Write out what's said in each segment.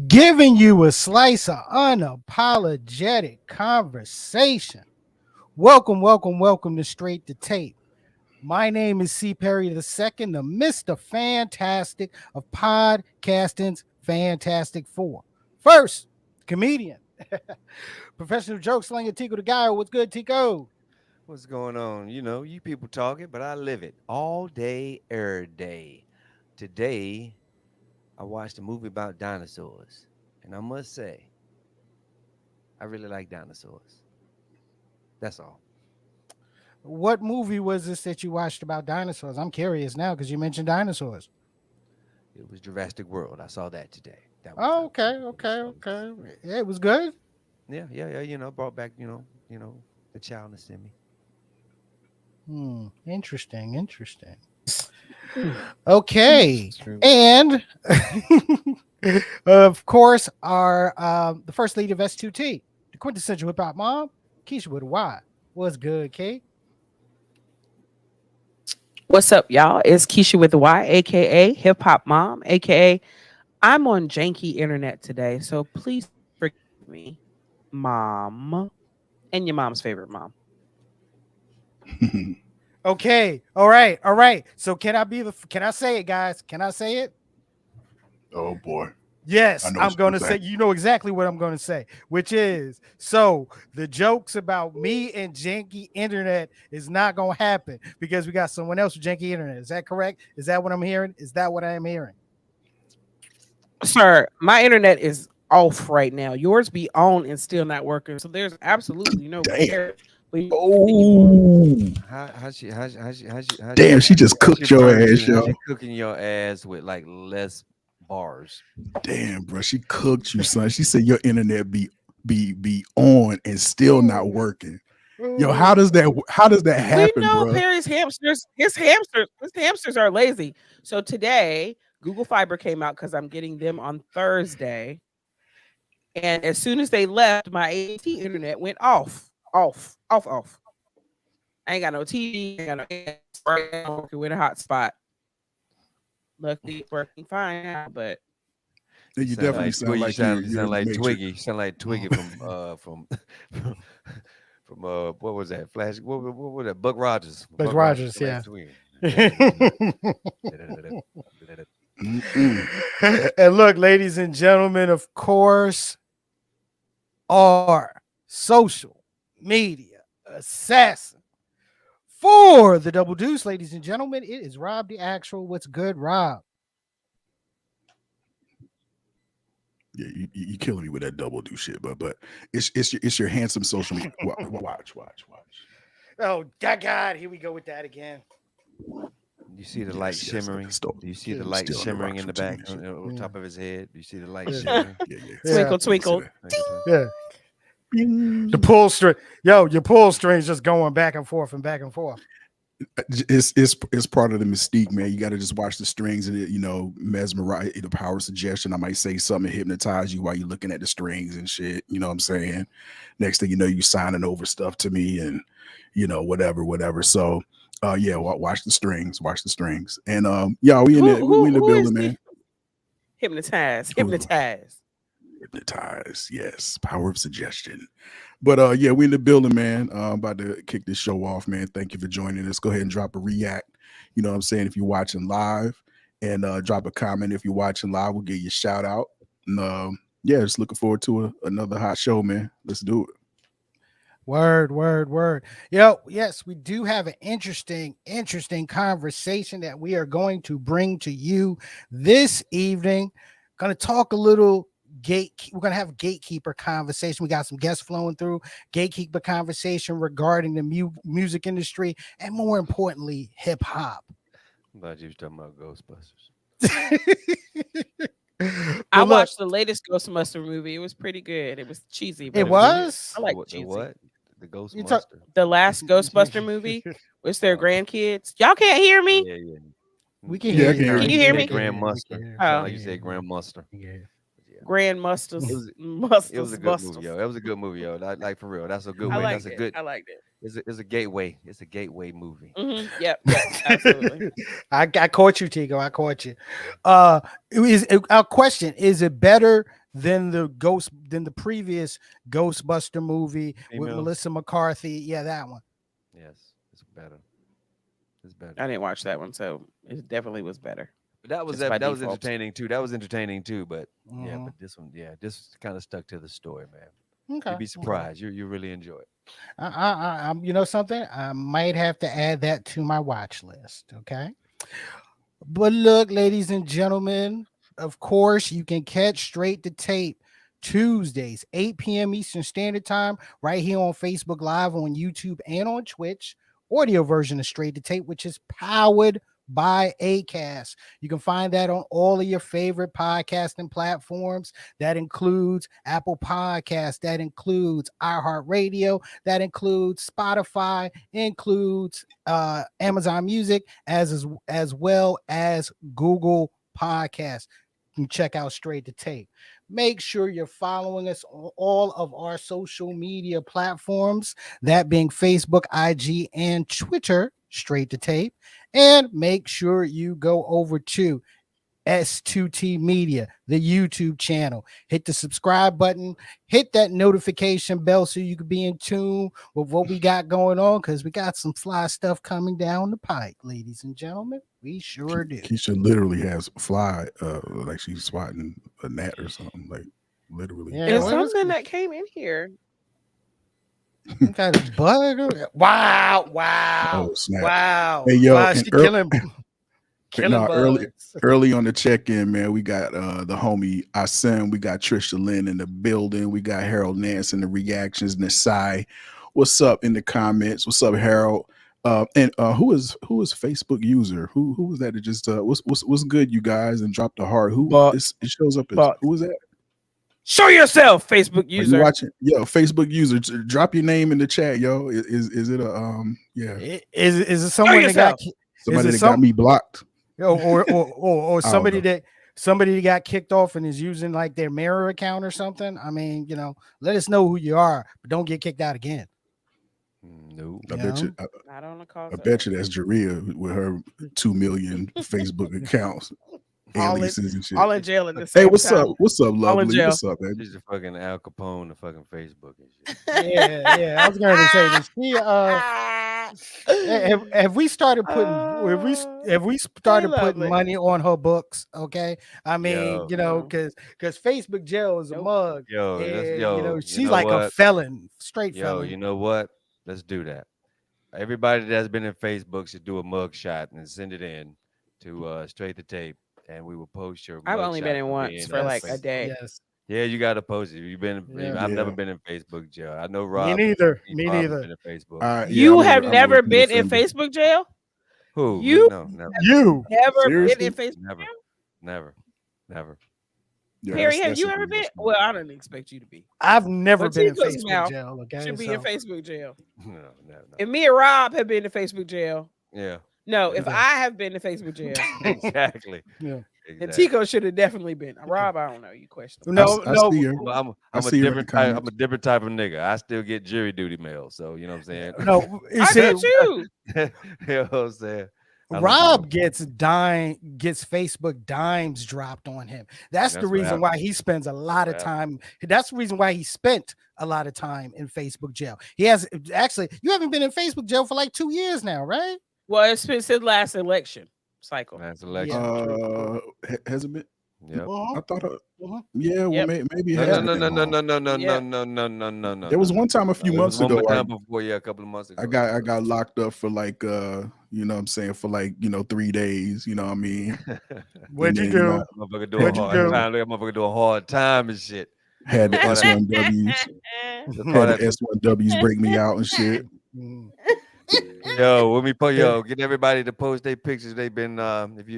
Giving you a slice of unapologetic conversation. Welcome to Straight to Tape. My name is C. Perry II, the Mr. Fantastic of podcasting's Fantastic Four. First, comedian, professional joke slinger Tico the Guy. What's good, Tico? What's going on? You people talking, but I live it all day, every day. Today, I watched a movie about dinosaurs, and I must say, I really like dinosaurs. That's all. What movie was this that you watched about dinosaurs? I'm curious now because you mentioned dinosaurs. It was Jurassic World. I saw that today. That was Oh, that was, okay. that was fun. Yeah, it was good. Yeah. Brought back, the childness in Interesting. Okay, and of course, our the first lead of S2T, the quintessential hip hop mom, Keisha with a Y. What's good, Kate? What's up, y'all? It's Keisha with the Y, aka Hip Hop Mom, aka I'm on janky internet today, so please forgive me, Mom, and your mom's favorite mom. Okay, all right. So can I say it, guys? Can I say it? Oh boy. Yes, I'm going to say, you know exactly what I'm going to say, which is, so the jokes about me and janky internet is not going to happen because we got someone else with janky internet. Is that correct? Is that what I'm hearing? Is that what I am hearing? Sir, my internet is off right now. Yours be on and still not working, so there's absolutely no Damn. comparison. Oh. Damn, she just cooked your ass, yo. She cooking your ass with like less bars. Damn, bro, she cooked you, son. She said your internet be on and still not working. Yo, how does that happen, We know bro? Perry's hamsters. His hamsters are lazy. So today, Google Fiber came out because I'm getting them on Thursday, and as soon as they left, my AT internet went off. I ain't got no TV. I ain't got no internet. Right now, I'm working with a hotspot. Luckily, it's working fine now, but You definitely sound like you're you sound like in the Twiggy. You Matrix. sound like Twiggy from what was that? Flash. What was that? Buck Rogers. Buck Rogers, yeah. And look, ladies and gentlemen, of course, our social media assassin for the Double Deuce, ladies and gentlemen, it is Rob the Actual. What's good, Rob? Yeah, you killing me with that double do shit, but it's your handsome social media. Watch. Oh, God, here we go with that again. You see the light Yes, shimmering? still, Do you see the light still on the shimmering rocks in the routine back and shit. on Yeah, top of his head? Do you see the light yeah, shimmering? Yeah. yeah, Twinkle, You see twinkle. that? Thank you, too. yeah. The Bing. pull string, yo, your pull string's just going back and forth and back and forth. It's part of the mystique, man. You got to just watch the strings and mesmerize the power of suggestion. I might say something to hypnotize you while you're looking at the strings and shit. You know what I'm saying? Next thing you know, you signing over stuff to me and whatever. So yeah, watch the strings. And yeah, we in the Who is building, the man. hypnotize? Who Hypnotize. hypnotize? Yes, power of suggestion. But yeah, we in the building, man. About to kick this show off, man. Thank you for joining us. Go ahead and drop a react. You know what I'm saying? If you're watching live, and drop a comment if you're watching live. We'll give you a shout out. And yeah, just looking forward to another hot show, man. Let's do it. Word. Yo, yes, we do have an interesting conversation that we are going to bring to you this evening. Going to talk a little we're going to have a gatekeeper conversation. We got some guests flowing through gatekeeper conversation regarding the music industry and more importantly, hip hop. I'm glad you was talking about Ghostbusters. I But look, watched the latest Ghostbuster movie. It was pretty good. It was cheesy, but it it was good. was. I like The cheesy. what? The Ghost You talk. Muster. The last Ghostbuster movie was their Oh, grandkids. Y'all can't hear me? yeah, yeah. We can Yeah, hear I you. can hear Can you. you hear Say me? Grand Muster. Sound Oh, like you said Grand Muster. Yeah. Yeah. Grand It Musters. was it was Musters. a good movie, Musters. yo. It was a good movie, yo. Like for real. That's a good I way. liked That's a it. good I liked it. it's a gateway. It's a gateway movie. Yep. Absolutely. I caught you, Tigo. I caught you. Our question: is it better than the previous Ghostbuster movie with Females? Melissa McCarthy? Yeah, that one. Yes. It's better. It's better. I didn't watch that one, so it definitely was better. But that was Just by that was default. entertaining too. That was entertaining too. But yeah, Mhm. but this one, yeah, this kind of stuck to the story, man. You'd Okay. be surprised. You really enjoy it. You know something? I might have to add that to my watch list. Okay. But look, ladies and gentlemen, of course, you can catch Straight to Tape Tuesdays, 8 p.m. Eastern Standard Time, right here on Facebook Live, on YouTube, and on Twitch. Audio version of Straight to Tape, which is powered by Acast. You can find that on all of your favorite podcasting platforms. That includes Apple Podcasts, that includes iHeartRadio, that includes Spotify, includes Amazon Music, as well as Google Podcasts. You can check out Straight to Tape. Make sure you're following us on all of our social media platforms, that being Facebook, IG, and Twitter, Straight to Tape. And make sure you go over to S2T Media, the YouTube channel. Hit the subscribe button, hit that notification bell so you can be in tune with what we got going on, because we got some fly stuff coming down the pike, ladies and gentlemen. We sure do. Keisha literally has fly, like she's swatting a gnat or something, like literally. Yeah, It's what is something that came in here. some kind of bug? Wow. Oh snap! Wow. Hey yo, Wow, and she killing no, bugs. early on the check-in, man, we got the homie Asim, we got Trisha Lynn in the building, we got Harold Nance in the reactions, Nasai. What's up in the comments? What's up, Harold? And who is Facebook user? Who was that that just what's good, you guys, and dropped a heart? Who But is it shows up as but who is that? show yourself, Facebook Are you user. watching? Yo, Facebook user, drop your name in the chat, yo. Is it a yeah, Is it someone that got yourself. somebody it that got me blocked? or I don't somebody that got kicked off and is using like their mirror account or something? I mean, let us know who you are, but don't get kicked out again. No. I You bet you. know? Not on the call. I bet you that's Jaria with her 2 million Facebook accounts, all in, aliases and shit. all in jail at the Hey, same what's time. up? What's up, All in lovely? jail. What's up, baby? She's a fucking Al Capone of fucking Facebook and shit. Yeah. I was going to say this. Have we started putting have we Hey, started putting lovely. money on her books? Okay, I mean, Yo, No. because Facebook jail is a Nope. mug, yo, let's and you she's know like a what? felon, straight Yo, felon. you know what? Let's do that. Everybody that's been in Facebook should do a mug shot and send it in to straight the tape, and we will post your I've mug only been shot in for once being for on like a Facebook. day. Yes. Yeah, you got to post it. You've been. Yeah. I've never Yeah. been in Facebook jail. I know Me Rob. neither. He Me probably neither. been in Facebook. Yeah, You have I'm a never repeat been in offender. Facebook jail? Who? Me? You No, never, You. never been in Seriously? Facebook never, jail? never, never. Yeah, Perry, have that's you ever been? egregious, man. Well, I don't expect you to be. I've never But been in Tico's Facebook mouth jail. Okay, should be in so Facebook jail. No, no, no. If me and Rob have been to Facebook jail, Yeah, no, yeah. if Okay. I have been to Facebook jail, Exactly. yeah. then Exactly. Tico should have definitely been. Rob, I don't know. You questionable. No, I no, see her. I I'm a see her in the different type. I'm comments. a different type of nigga. I still get jury duty mail. So you know what I'm saying. no. You I see, do too. You know what I'm saying. I don't Rob do gets Facebook dimes dropped on him. That's the That's what reason why happened. he spends a lot of what time. That's the reason why he spent a lot of time in Facebook jail. He has actually. You haven't been in Facebook jail for like 2 years now, right? Well, it's been since last election cycle. Last Yeah. election. Has it been? Yep. Uh-huh. I thought. Uh-huh. Yeah, well, Yep. maybe it No, has no, no, been no, that no, long. no, no, no, Yeah. no, no, no, no, no. There was no, one time a no. few It was months one more ago. time before, yeah, a couple of months ago. I got locked up for like you know what I'm saying, for like 3 days. You know what I mean? What'd you And then, do? Motherfucker doing What'd you hard do? time. Look at motherfucker doing hard time and shit. had the Look all that- S1Ws. look all Had that- the S1Ws break me out and shit. Mm. Yo, when we put get everybody to post their pictures. They've been if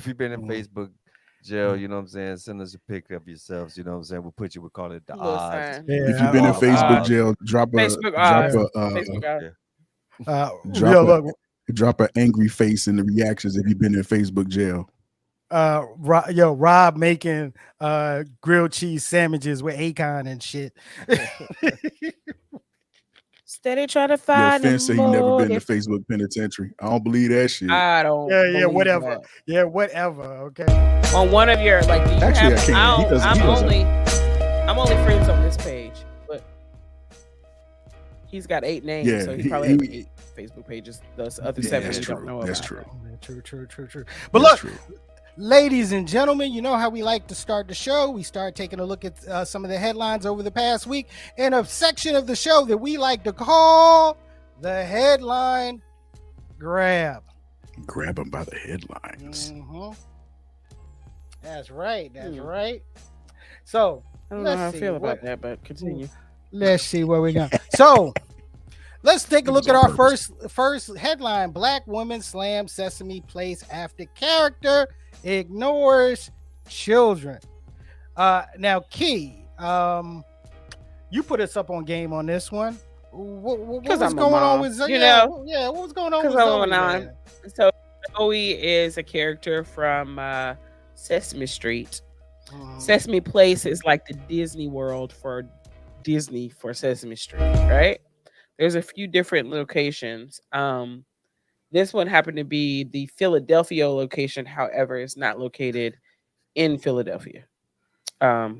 you've been in Mhm. Facebook jail, you know what I'm saying, send us a pic of yourselves, you know what I'm saying. We'll put you, we call it the Little odds. sign. Yeah, If you've been in Oh, Facebook God. jail, drop a Facebook drop odds. a Facebook odds. drop yeah, a look, drop an angry face in the reactions if you've been in Facebook jail. Rob making grilled cheese sandwiches with Akon and shit. Steady trying to Yo, find Finn said he never been to motive. Facebook penitentiary. I don't believe that shit. I don't. Yeah, believe whatever. that. Yeah, whatever. Okay. On one of your like, do you Actually, I have? can't. He don't- doesn't- he I'm doesn't. I'm only friends on this page, but he's got 8 names, Yeah, so he he- probably he- has 8 Facebook pages. Those other Yeah, 7 that's we true. don't know That's about. true. True. But That's look, true. ladies and gentlemen, you know how we like to start the show. We start taking a look at some of the headlines over the past week in a section of the show that we like to call the headline grab. Grab him by the headlines. Mhm. That's right. That's right. So I don't know let's how I see feel what- about that, but continue. let's see where we go. So let's take a It look was at on our purpose. first headline. Black woman slams Sesame Place after character ignores children. Now, Key, you put us up on game on this one. What 'Cause was I'm a going on mom, with Zoe? you Yeah, know? yeah, what was going on 'Cause with I'm Zoe? a mom. man? So Zoe is a character from Sesame Street. Sesame Place is like the Disney World for Disney for Sesame Street, right? There's a few different locations. This one happened to be the Philadelphia location. However, it's not located in Philadelphia. No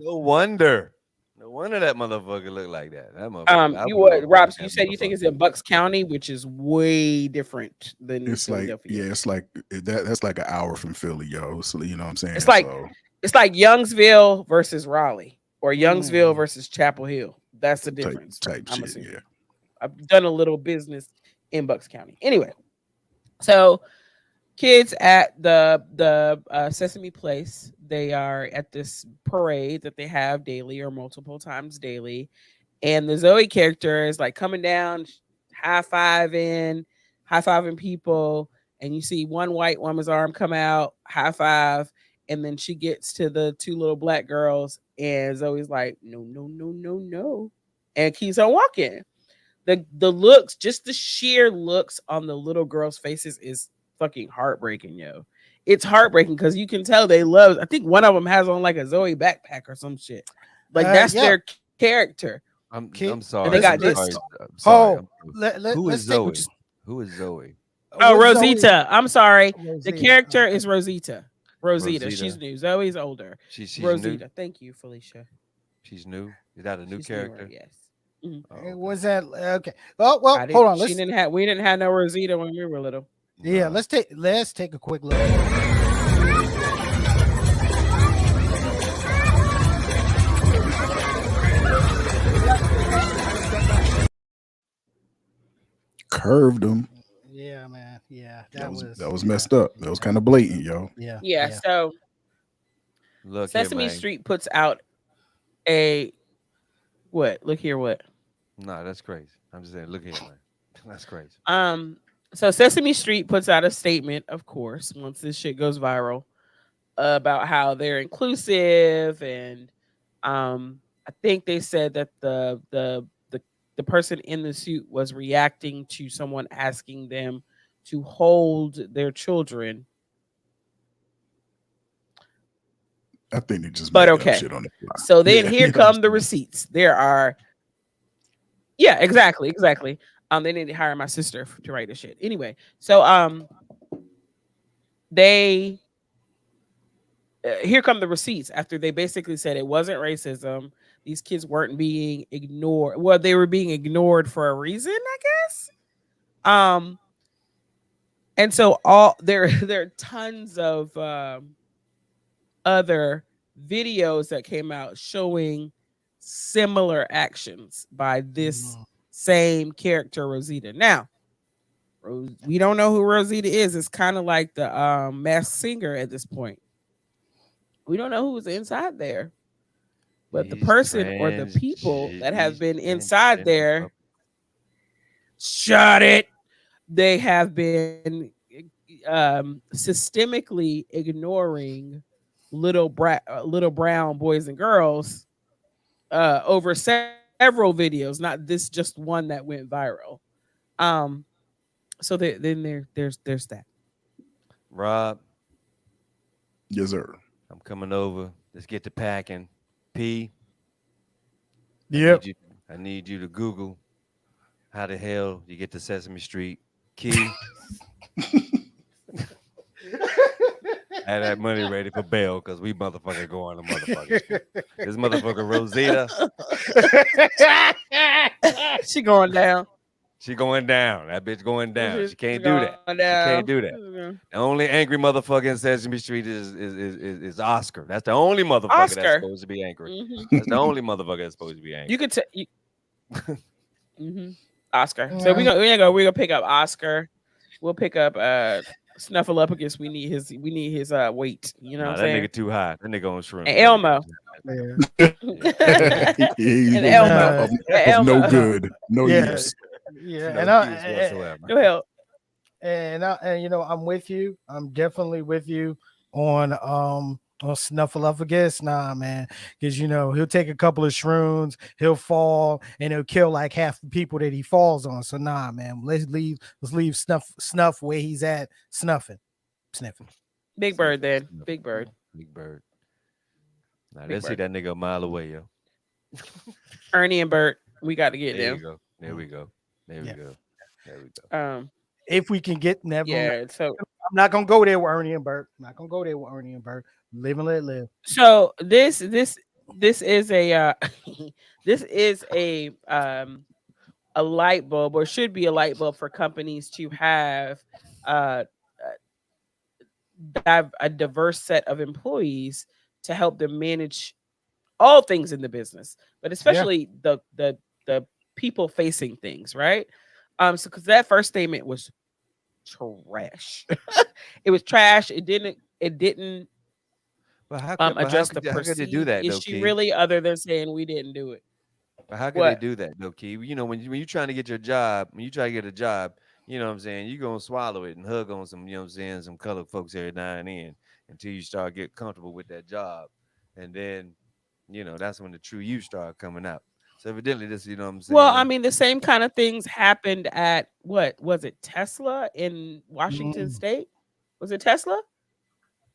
wonder that motherfucker look like that. That motherfucker. I You would what, love Rob? that You said you think motherfucker. it's in Bucks County, which is way different than It's like, Philadelphia. yeah, it's like that's like an hour from Philly, yo. So you know what I'm saying? It's like- So, It's like Youngsville versus Raleigh, or Youngsville versus Chapel Hill. That's the difference. type I'm shit, assuming. yeah. I've done a little business in Bucks County. Anyway, so kids at the Sesame Place, they are at this parade that they have daily or multiple times daily, and the Zoe character is like coming down, high-fiving people, and you see one white woman's arm come out, high five, and then she gets to the 2 little black girls, and Zoe's like, no, and keeps on walking. The looks, just the sheer looks on the little girls' faces is fucking heartbreaking, yo. It's heartbreaking because you can tell they love. I think one of them has on like a Zoe backpack or some shit. Like that's yeah. their character. I'm Kid- sorry. they got I'm this. sorry. I'm sorry. Who let's is take- Zoe? Who is Zoe? Oh, what's Zoe- Rosita. I'm sorry. The Rosita. character is Rosita. Rosita. Rosita. She's new. Zoe's older. She's Rosita. new. Thank you, Felicia. She's new. Is that a new She's newer, character? yes. Oh, okay. Was that okay? Oh well, I didn't- hold on. we didn't have no Rosita when we were little. Yeah, Nah. let's take a quick look. Curved him. Yeah, man. Yeah, That was messed up. That was kind of blatant, yo. Yeah. Yeah. So Look Sesame here, man. Street puts out a what? Look here, what? Nah, that's crazy. I'm just saying, look here, man. That's crazy. Um, so Sesame Street puts out a statement, of course, once this shit goes viral, about how they're inclusive, and I think they said that the person in the suit was reacting to someone asking them to hold their children. I think they just But made that okay. shit on the fly. So then Yeah, here you know what I'm come the saying? receipts. There are yeah, exactly, exactly. They need to hire my sister to write the shit. Anyway, so they here come the receipts after they basically said it wasn't racism. These kids weren't being ignored. Well, they were being ignored for a reason, I guess. Um, and so all there are tons of other videos that came out showing similar actions by this Mhm. same character Rosita. Now, we don't know who Rosita is. It's kind of like the Masked Singer at this point. We don't know who's inside there, but the person or the people that have He's been inside transgender. there, shut it. They have been systemically ignoring little brown boys and girls over several videos, not this just one that went viral. Um, so then there's that. Rob, Yes, sir. I'm coming over. Let's get to packing. P, I Yep. need you. I need you to Google how the hell you get to Sesame Street. Key, have that money ready for bail because we motherfucker go on the motherfucking street. This motherfucker Rosita, She going down. she going down. That bitch going down. She She's can't do going that. down. She can't do that. The only angry motherfucker in Sesame Street is Oscar. That's the only motherfucker that's Oscar. supposed to be angry. Hmm. That's the only motherfucker that's supposed to be You angry. could tell. Hmm. Oscar. So Um, we're gonna pick up Oscar. We'll pick up Snuffleupagus. We need his weight. You know what Nah, I'm that saying? nigga too high. That nigga on shrooms. And That nigga Elmo. too high. yeah. He's And gonna be Elmo. Nah, And of no Elmo. good, no yeah, use. yeah, No and use I, whatsoever. Go ahead. and you know I'm with you. I'm definitely with you on Snuffleupagus. Nah, man, because you know he'll take a couple of shrooms, he'll fall, and he'll kill like half the people that he falls on. So nah, man, let's leave Snuff where he's at, sniffing. Big Bird Sniffing, then. sniffing. Big Bird. Big bird. Now Big let's see Bird. that nigga a mile away, yo. Ernie and Bert. We got to get There you them. go. There we go. There we Yeah, go. There we go. if we can get never. Yeah. I'm not gonna go there with Ernie and Bert. I'm not gonna go there with Ernie and Bert. Live and let live. So this is a this is a light bulb, or should be a light bulb for companies to have uh a diverse set of employees to help them manage all things in the business, but Yeah. especially the people facing things, right? So because that first statement was trash. It was trash. It didn't But how address the could how could they do perceived that though, issue Key? really, other than saying we didn't do it. But how could they What? do that though, Key? You know, when you trying to get your job, when you try to get a job, you know what I'm saying, you gonna swallow it and hug on some, you know what I'm saying, some colored folks every now and then until you start get comfortable with that job. And then, you know, that's when the true you start coming out. So evidently this, you know what I'm Well, I saying? mean, the same kind of things happened at what was it, Tesla in Washington Mm, State? Was it Tesla?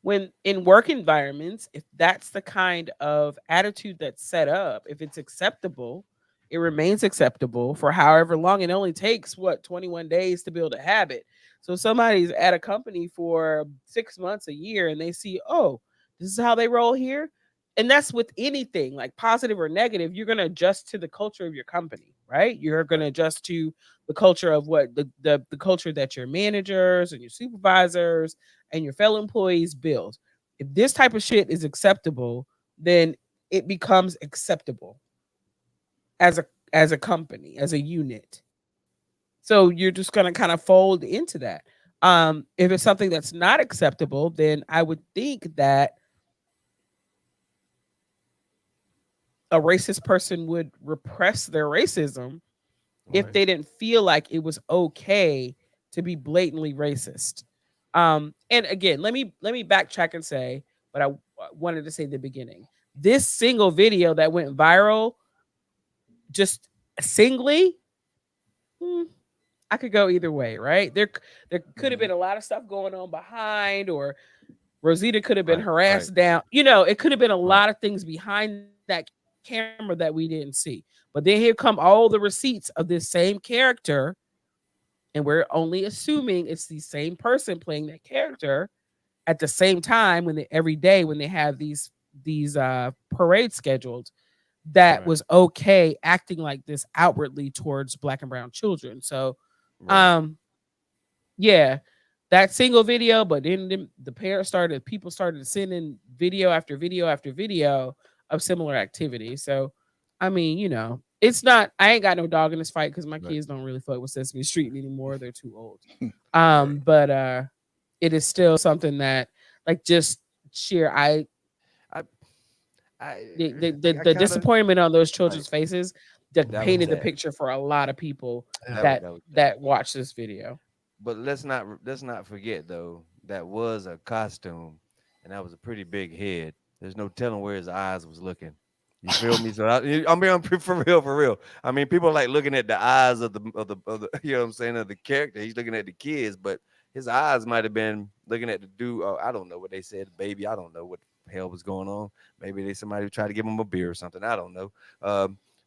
When in work environments, if that's the kind of attitude that's set up, if it's acceptable, it remains acceptable for however long. It only takes what, 21 days to build a habit. So somebody's at a company for 6 months, a year, and they see, oh, this is how they roll here. And that's with anything, like positive or negative, you're going to adjust to the culture of your company, right? You're going Right. to adjust to the culture of what the culture that your managers and your supervisors and your fellow employees build. If this type of shit is acceptable, then it becomes acceptable as a company, as a unit. So you're just going to kind of fold into that. If it's something that's not acceptable, then I would think that a racist person would repress their racism if Right. they didn't feel like it was okay to be blatantly racist. And again, let me backtrack and say what I wanted to say at the beginning. This single video that went viral, just singly, hmm, I could go either way, right? There could have Mhm. been a lot of stuff going on behind, or Rosita could have been Right. Right. harassed down. It could have been a Right. lot of things behind that camera that we didn't see. But then here come all the receipts of this same character, and we're only assuming it's the same person playing that character at the same time when every day when they have these parades scheduled, that Right. was okay acting like this outwardly towards black and brown children. So Right. um yeah, that single video, but then the parents started, people started sending video after video after video of similar activity. So, I mean, it's not, I ain't got no dog in this fight because my Right. kids don't really fuck with Sesame Street anymore. They're too old. Right. But it is still something that, like, just sheer, I I the kind of disappointment on those right. children's faces that That was painted the sad. picture for a lot of people Yeah. that That was sad. that watched this video. But let's not forget though that was a costume, and that was a pretty big head. There's no telling where his eyes was looking. You feel me? So I mean, I'm for real, for real. I mean, people like looking at the eyes of the you know what I'm saying, of the character. He's looking at the kids, but his eyes might have been looking at the dude. I don't know what they said, baby. I don't know what the hell was going on. Maybe somebody tried to give him a beer or something. I don't know.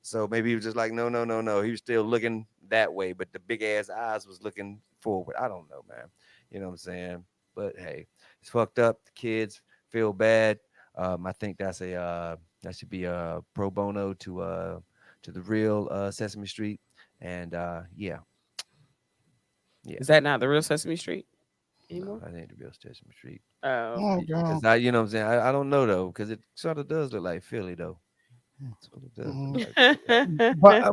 So maybe he was just like, no, no, no, no. He was still looking that way, but the big ass eyes was looking forward. I don't know, man. You know what I'm saying? But hey, it's fucked up. The kids feel bad. I think that should be a pro bono to the real Sesame Street. And yeah, yeah. Is that not the real Sesame Street No, anymore? that ain't the real Sesame Street. Oh, Oh, okay. Because girl. you know what I'm saying. I don't know though, because it sort of does look like Philly though. That's what it does look Mhm. like.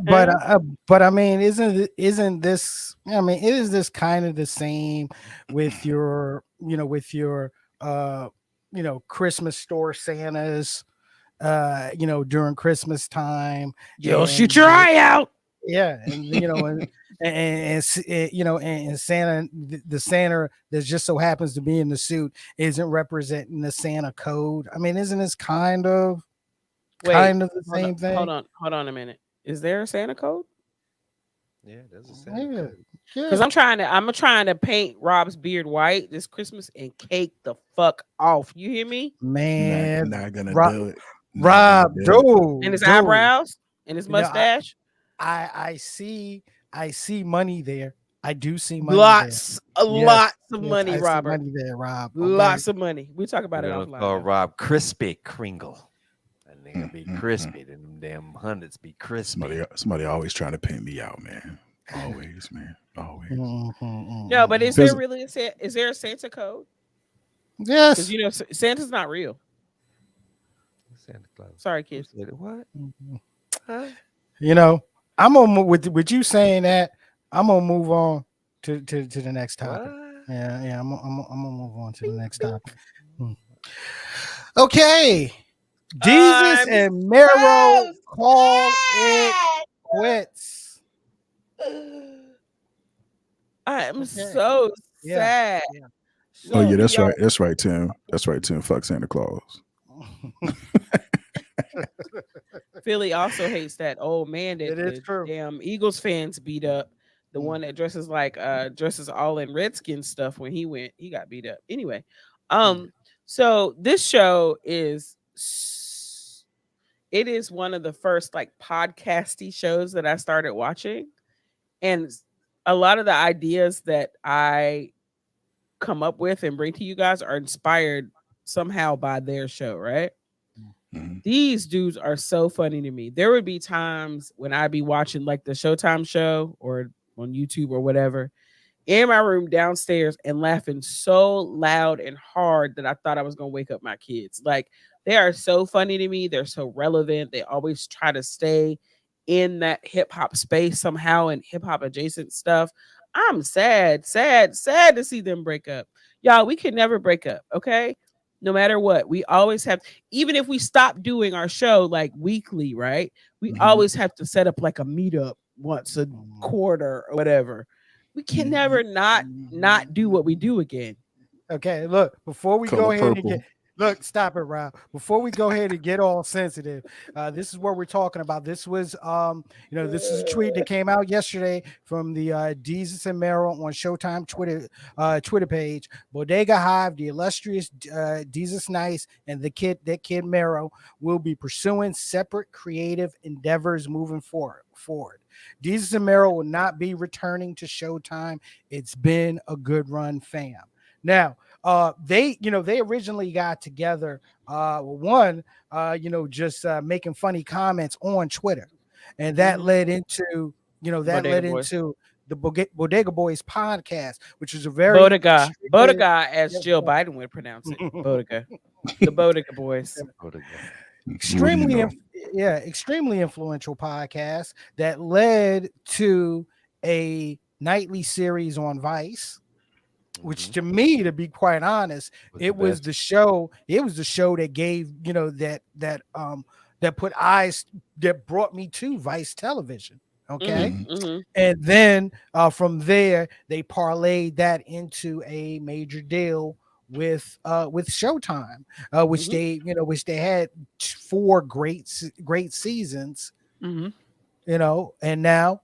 Yeah. But I mean, isn't this? I mean, is this kind of the same with your uh Christmas store Santas during Christmas time You'll shoot and your eye out. yeah, and Santa, the Santa that just so happens to be in the suit isn't representing the Santa code. I mean, isn't this Wait, the hold on, same thing? hold on a minute. Is there a Santa code? Yeah, there's a Santa Yeah, code. Because yeah, I'm trying to paint Rob's beard white this Christmas and cake the fuck off. You hear me? man. Not gonna Rob, do it. Not gonna Rob, do it. And his dude. eyebrows and his You know, mustache. I see money there. I do see money there. Lots, Yes, lots of yes, money, I see Robert. money there, Rob. Okay. Lots of money. We talk We're about it gonna offline call though. Rob Crispy Kringle. That nigga Mm, be mm, mm. crispy. Them damn hundreds be crispy. Somebody always trying to paint me out, man. Always, man. Always. Mhm, No, but mhm. is there Because really is there a Santa code? Because Yes. Santa's not real. Santa Claus. Sorry, Who kids. said it? What? Mhm. Huh? You know, I'm gonna with you saying that. I'm gonna move on to the next topic. What? Yeah, yeah. I'm gonna move on to the Bing, next bing. topic. Hmm. Okay, Jesus I'm and Mero so call it quits. sad. I am Okay. so Yeah. sad. Yeah. oh yeah, So Philly, that's y'all, right. That's right, Tim. That's right, Tim. Fuck Santa Claus. Philly also hates that old man it that is the true. damn Eagles fans beat up. The Mm, one that dresses all in Redskin stuff when he got beat up. Anyway, mm, so this show it is one of the first like podcasty shows that I started watching, and a lot of the ideas that I come up with and bring to you guys are inspired somehow by their show, right? mm, Mhm. These dudes are so funny to me. There would be times when I'd be watching like the Showtime show or on YouTube or whatever in my room downstairs and laughing so loud and hard that I thought I was going to wake up my kids. Like, they are so funny to me. They're so relevant. They always try to stay in that hip hop space somehow and hip hop adjacent stuff. I'm sad, sad, sad to see them break up. Y'all, we can never break up, okay? No matter what, we always have, even if we stop doing our show like weekly, right? We Mhm. always have to set up like a meetup once a Mhm. quarter or whatever. We can Mhm. never not do what we do again. Okay, look, before we Color go ahead and purple. get look, stop it, Rob. Before we go ahead and get all sensitive, this is what we're talking about. This was this is a tweet that came out yesterday from the Jesus and Merrill on Showtime Twitter page. Bodega Hive, the illustrious Jesus Nice, and that kid Merrill will be pursuing separate creative endeavors moving forward. Jesus and Merrill will not be returning to Showtime. It's been a good run, fam. Now, they originally got together. One, just making funny comments on Twitter, and that Mhm. led into that Bodega led Boys. into the Bodega Boys podcast, which is a very Bodega. extremely Bodega, as Jill Biden would pronounce it. Bodega. The Bodega Boys. Bodega. What do you extremely know? extremely influential podcast that led to a nightly series on Vice, which Hmm. to me, to be quite honest, Was the it was best. the show. It was the show that gave that put eyes that brought me to Vice Television. Okay, Mhm. Mhm. Mhm. and then from there they parlayed that into a major deal with Showtime, Mhm. which they had four great seasons, Mhm. and now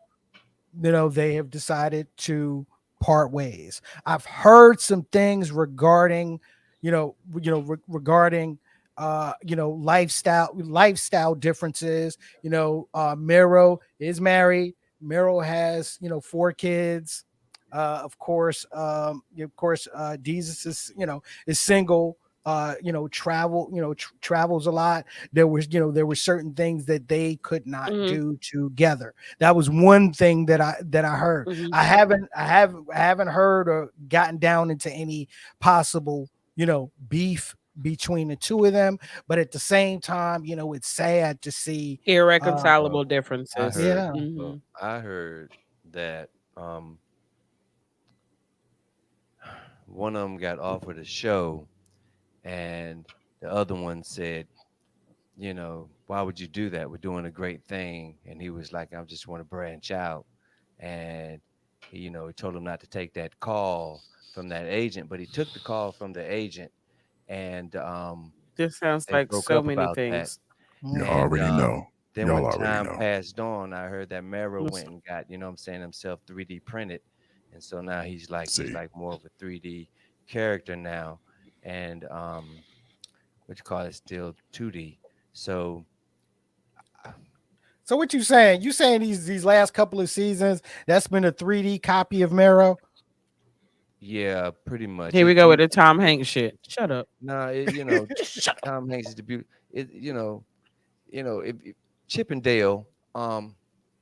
they have decided to part ways. I've heard some things regarding regarding lifestyle differences. Mero is married. Mero has four kids. Jesus is single. Travels a lot. There were certain things that they could not Mhm. do together. That was one thing that I heard. Mhm. I haven't heard or gotten down into any possible beef between the two of them, but at the same time, it's sad to see. Well, Irreconcilable I differences. heard. Yeah. Well, Mhm. I heard that one of them got offered a show, and the other one said, why would you do that? We're doing a great thing. And he was like, I just want to branch out. And he told him not to take that call from that agent, but he took the call from the agent, and This sounds they like broke so up many about that. things. Y'all Mhm. And already know. then Y'all when already time know. passed on, I heard that Mero Yes. went and got, I'm saying, himself 3D printed. And so now he's See. like more of a 3D character now. And what you call it, still 2D. So So what you saying? You saying these last couple of seasons that's been a 3D copy of Mero? yeah, pretty much. Here we It go with you the Tom Hanks shit. Shut up. no, Shut up. Tom Hanks is the beauty. It if Chip and Dale,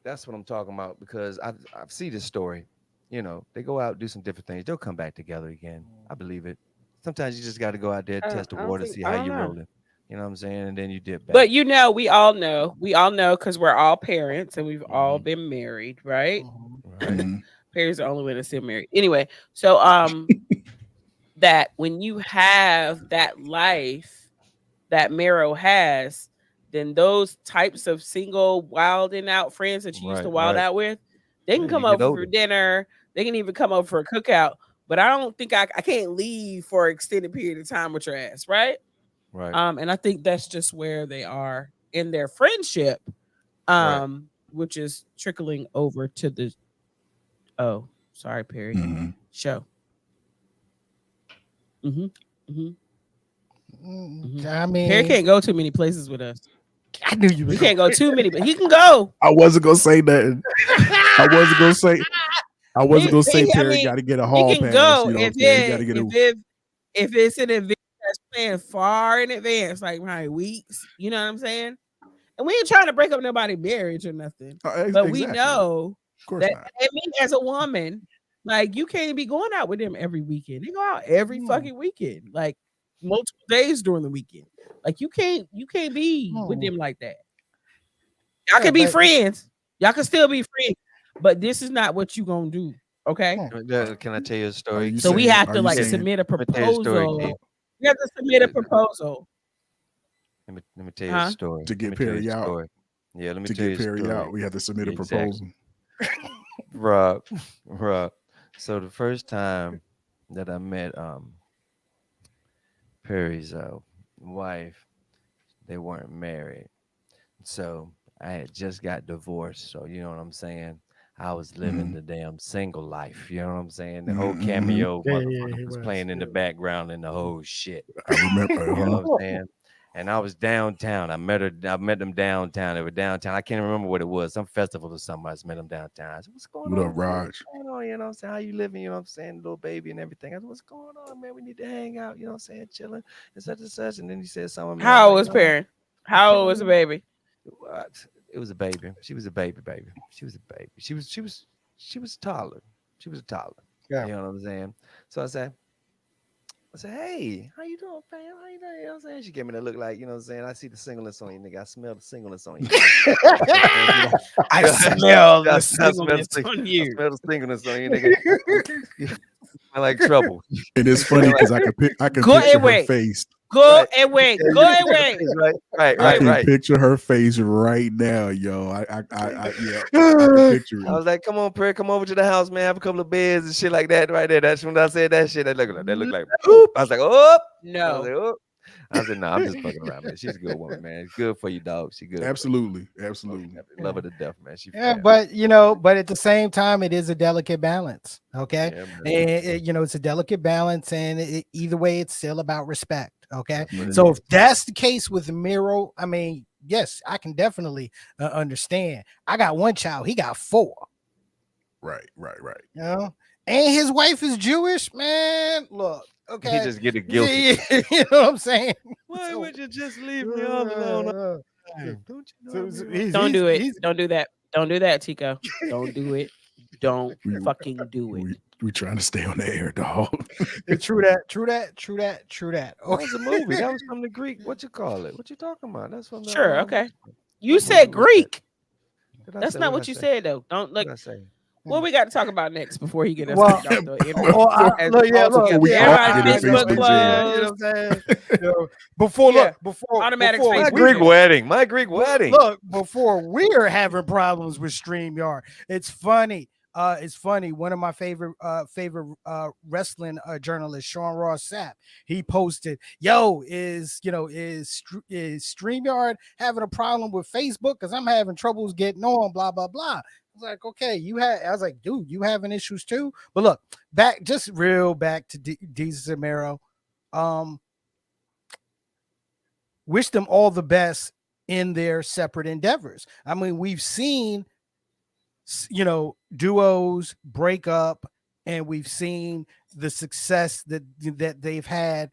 that's what I'm talking about because I've seen this story. They go out do some different things. They'll come back together again. I believe it. Sometimes you just got to go out there, test the I don't water, think. see I how don't you know. rolling. You know what I'm saying? And then you dip back. But we all know because we're all parents and we've all Hmm. been married, right? Mhm. Right. Mhm. Parents are the only way to still married. Anyway, so that when you have that life that Mero has, then those types of single wilding out friends that you used to Right. wild Right. out with, they Yeah, can you come get over for older. dinner. They can even come over for a cookout. But I don't think I can't leave for an extended period of time with your ass, right? Right. And I think that's just where they are in their friendship, Right. which is trickling over to the oh, sorry, Perry, Mhm. show. Mm-hmm. Mm-hmm. Mm-hmm. I Perry mean, can't go too many places with us. I knew you He was going. can't go too many, but he can go. I wasn't gonna say nothing. I wasn't gonna say. I wasn't gonna say I Perry mean, got to get a he hall can pass. go You know what I'm if saying? He got to get a. it's an event that's planned far in advance, like probably weeks. You know what I'm saying? And we ain't trying to break up nobody's marriage or nothing, but we Exactly. know Of course that. not. And me as a woman, like you can't be going out with them every weekend. They go out every Hmm, fucking weekend, like multiple days during the weekend. Like you can't be with hmm. them like that. Y'all Yeah, can be but friends. Y'all can still be friends, but this is not what you gonna do. Okay. hmm, Can I tell you a Are story? you So we saying? have Are to you like Let saying? submit a me tell you a story, proposal Key. You have to submit a proposal. Let me tell you a Huh? story. To Let get me tell you a Perry out. story. Yeah, let me To tell you get a Perry out, story. we have to submit Yeah, a proposal. exactly. Rob, Rob. So the first time that I met Perry's wife, they weren't married. So I had just got divorced. So you know what I'm saying? I was living Mhm. the damn single life. You know what I'm saying? The whole Mhm. cameo Yeah, motherfucker he was was. playing in the background and the whole shit. I remember. You know Uh-huh. what I'm saying? And I was downtown. I met her. I met them downtown. They were downtown. I can't remember what it was. Some festival or something. I just met them downtown. I said, "What's going What up, on, man? What's Raj? going on? You know what I'm saying? How you living? You know what I'm saying? Little baby and everything." I said, "What's going on, man? We need to hang out. You know what I'm saying? Chilling and such and such." And then he said something to me. I was How old like, was "No, Perry? I'm How old chilling, was the man." baby? What? It was a baby. She was a baby, baby. She was a baby. She was taller. She was a toddler. Yeah. You know what I'm saying? So I said, "Hey, how you doing, fam? How you doing?" You know what I'm saying? She gave me that look like, you know what I'm saying? I see the singleness on you, nigga. I smell the singleness on you, nigga. You know what I'm saying? I Yeah, smell I the smell the singleness on I you. smell the singleness on you, nigga. You smell like trouble. And it's You funny smell like because I can Go picture her away. face. Go right. away. Yeah, Go you can picture her away. face, right? Right, I right, Right. can right. picture her face right now, yo. Yeah, I can picture I it. was like, "Come on, Perry, come over to the house, man. Have a couple of beers and shit like that, right there." That's when I said that shit. That looked like No. boop. I was like, "Oh," I was No. like, "Oh." I said, "Nah, I'm just fucking around, man. She's a good woman, man. It's good for you, dog. She good for you. Absolutely, Oh, absolutely. love her to death, man. She Yeah, fab. but but at the same time, it is a delicate balance. Okay, Yeah, man. and it's a delicate balance, and either way, it's still about respect. Okay, That's what it so Mhm. if is. that's the case with Miro, I mean, yes, I can definitely understand. I got one child; he got four. Right, right, right. You know, and his wife is Jewish. Man, look, He okay, just getting guilty. you know what I'm saying? Why So, would you just leave me all alone all uh, the time? Don't you know so I'm here all he's Don't he's do it. he's Don't do that. Don't do that, Tico. Don't do it. Don't We fucking do we it. we trying to stay on the air, dog. true that, true that, true that, true that. That Okay. was a movie. That was from the Greek. What you call it? What you talking about? That's from the Sure. Okay. You what said movie was that? Greek. Did I That's say not what I what you say? said though. Don't What look. I say? What we got to talk about next before he get us Well, kicked off the internet or before, I, look, yeah, look, before altogether? we yeah, all Everybody's get in I know, Facebook Facebook yeah, jail. you know closed. what I'm saying. Before Yeah. look, before Automatic before My Facebook we Greek jail. wedding. My Greek wedding. look before we're having problems with StreamYard. It's funny. It's funny. One of my favorite wrestling journalists, Sean Ross Sapp, he posted, "Yo, is StreamYard having a problem with Facebook? Because I'm having troubles getting on. Blah blah blah." I was like, "Okay, you had." I was like, "Dude, you having issues too?" But look, just real back to Jesus and Mero. Um, wish them all the best in their separate endeavors. I mean, we've seen duos break up, and we've seen the success that they've had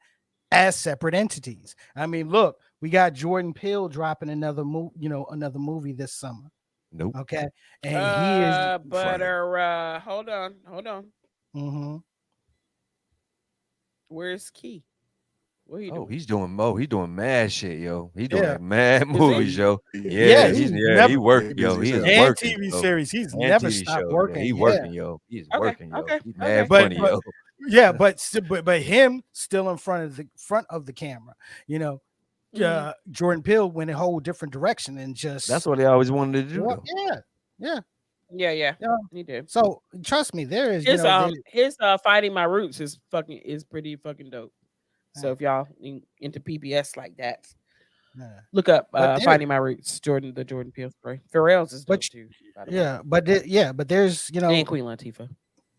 as separate entities. I mean, look, we got Jordan Peele dropping another movie this summer. Nope. Okay, and he is But Right. hold on, hold on. mhm. Where's Key? What are you Oh, doing? he's doing mo. He's doing mad shit, yo. He's doing Yeah, like mad Is he? movies, yo. yeah, Yeah, he's he never Yeah, he working, yo. busy as He is hell. and working, TV yo. series. He's And never TV stopped shows. Yeah, working. he Yeah, working, yo. He's Okay, working, yo. okay, He's okay, mad but funny, okay. but yo. yeah, but him still in front of the camera. You know, Hmm. Jordan Peele went a whole different direction and That's just what they always wanted to do, what? though. Yeah, yeah, Yeah, yeah, yeah. he did. So trust me, there is His finding my roots is pretty fucking dope. So yeah, if y'all into PBS like that, yeah. look up But there, Finding My Roots, the Jordan Peele story. Pharrell's is but dope too, by the way. yeah, but there's And Queen Latifah.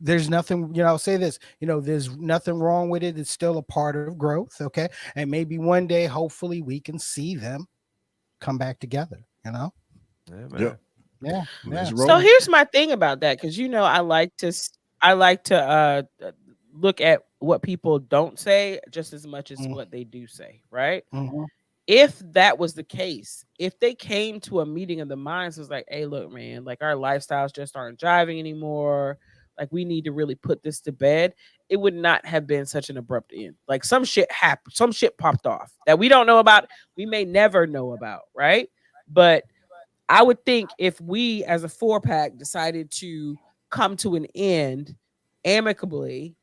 there's nothing, I'll say this, there's nothing wrong with it. It's still a part of growth. Okay. And maybe one day, hopefully, we can see them come back together. Yeah, Yep. man. Yeah. Let's Yeah. So roll. here's my thing about that, because I like to look at what people don't say just as much as Mm, what they do say, right? mhm, If that was the case, if they came to a meeting of the minds, was like, hey, look, man, like our lifestyles just aren't driving anymore. Like we need to really put this to bed. It would not have been such an abrupt end. Like some shit happened, some shit popped off that we don't know about. We may never know about, right? But I would think if we as a four pack decided to come to an end amicably,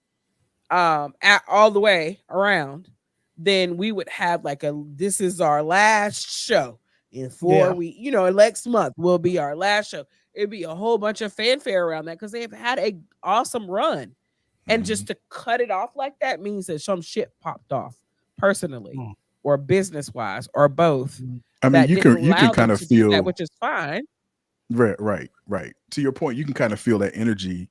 at all the way around, then we would have like this is our last show in 4 Yeah. weeks. Next month will be our last show. It'd be a whole bunch of fanfare around that because they've had a awesome run. And Mhm. just to cut it off like that means that some shit popped off personally Mm. or business wise or both Mm. I mean, that you didn't can allow them kind of to do that, feel which is fine. right. To your point, you can kind of feel that energy,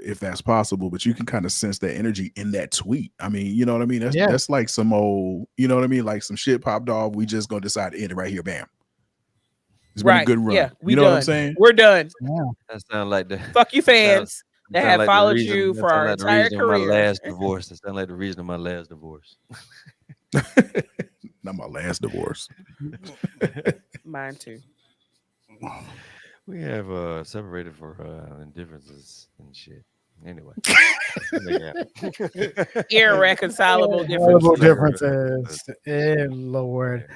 if that's possible, but you can kind of sense that energy in that tweet. I mean, you know what I mean? Yeah. That's like some old, you know what I mean? Like some shit popped off. We just gonna decide to end it right here. Bam. It's been a Right. good run. Yeah. We You know what I'm done. saying? We're done. Yeah. That sound like the Fuck you, that sound fans that sound have like the followed reason. you That for sound our like the entire reason of my career. last divorce. That sound like the reason of my last divorce. Not my last divorce. Mine too. We have separated for differences and shit. Anyway, Irreconcilable Horrible differences. differences. Eh, Lord.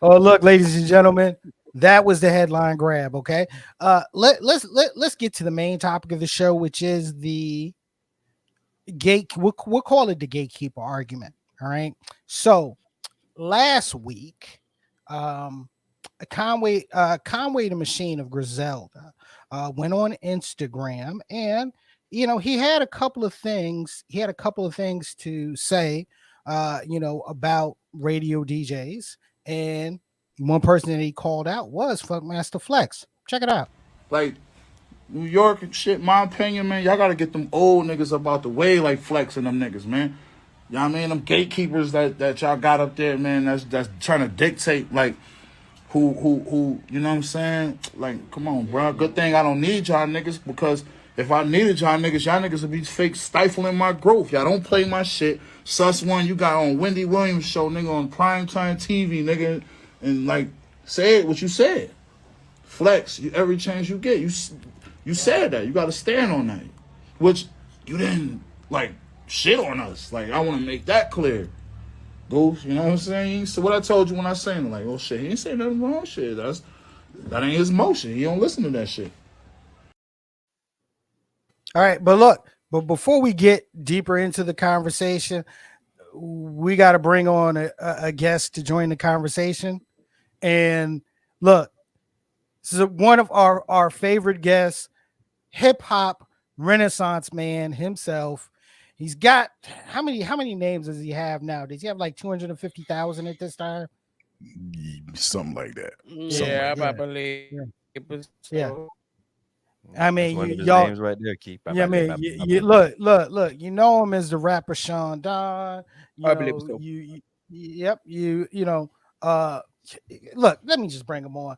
Oh, look, ladies and gentlemen, that was the headline grab. Okay. Let's get to the main topic of the show, which is the we'll call it the gatekeeper argument. All right. So last week, Conway the Machine of Griselda went on Instagram, and he had a couple of things. He had a couple of things to say, about radio DJs, and one person that he called out was Funkmaster Flex. Check it out. Like New York and shit, my opinion, man, y'all gotta get them old niggas up out the way, like Flex and them niggas, man. You know what I mean? Them gatekeepers that y'all got up there, man, that's trying to dictate like who, you know what I'm saying? Like, come on, bro. Good thing I don't need y'all niggas, because if I needed y'all niggas would be fake stifling my growth. Y'all don't play my shit. Sus one you got on Wendy Williams show, nigga, on primetime TV, nigga, and like say it what you said. Flex, every chance you get, you said that. You got to stand on that, which you didn't like shit on us. Like, I want to make that clear. Goose, you know what I'm saying? So what I told you when I saying it, like, oh shit, he ain't saying nothing wrong. Shit, that ain't his motion. He don't listen to that shit. All right, but look, before we get deeper into the conversation, we got to bring on a guest to join the conversation. And look, this is one of our favorite guests, hip hop renaissance man himself. He's got how many names does he have now? Does he have like 250,000 at this time? Something like that. Yeah, like I that. believe Yeah. it was Yeah. so. I mean, that's one of his y'all. names right there. Keep. Yeah, I mean, look. You know him as the rapper Sean Don. I believe so. Yep. Look. Let me just bring him on,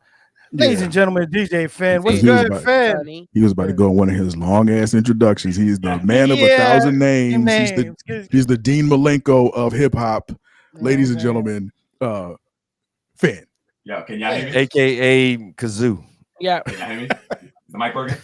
ladies Yeah. and gentlemen. DJ Finn, what's He was good, about- Finn? Funny. He was about to go on one of his long ass introductions. He's the man of a Yeah, thousand names. He's the Dean Malenko of hip hop. Ladies and gentlemen, Finn. Yo, can y'all hear me? AKA Kazoo. Yeah. Can y'all hear me? Is the mic working?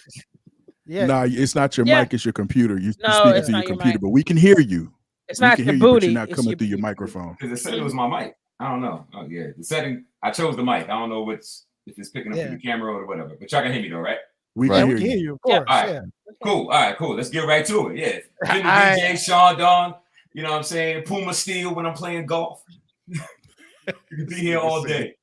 Yeah, Nah, it's not your Yeah. mic, it's your computer. You're No, speaking it's through your not your computer, mic. but we can hear you. It's We not can your hear you, but booty. you're not It's coming your through your booty. microphone. Because it said it was my mic. I don't know. Oh yeah, the setting. I chose the mic. I don't know if it's picking up Yeah. through the camera or whatever. But y'all can hear me though, right? We yeah, can we hear can hear you. you, of Yeah. course. All right. Yeah, Cool. All right, cool. Let's get right to it. Yeah. Finn the I- DJ, Sean Don. You know what I'm saying? Puma Steel when I'm playing golf. You can be here all day.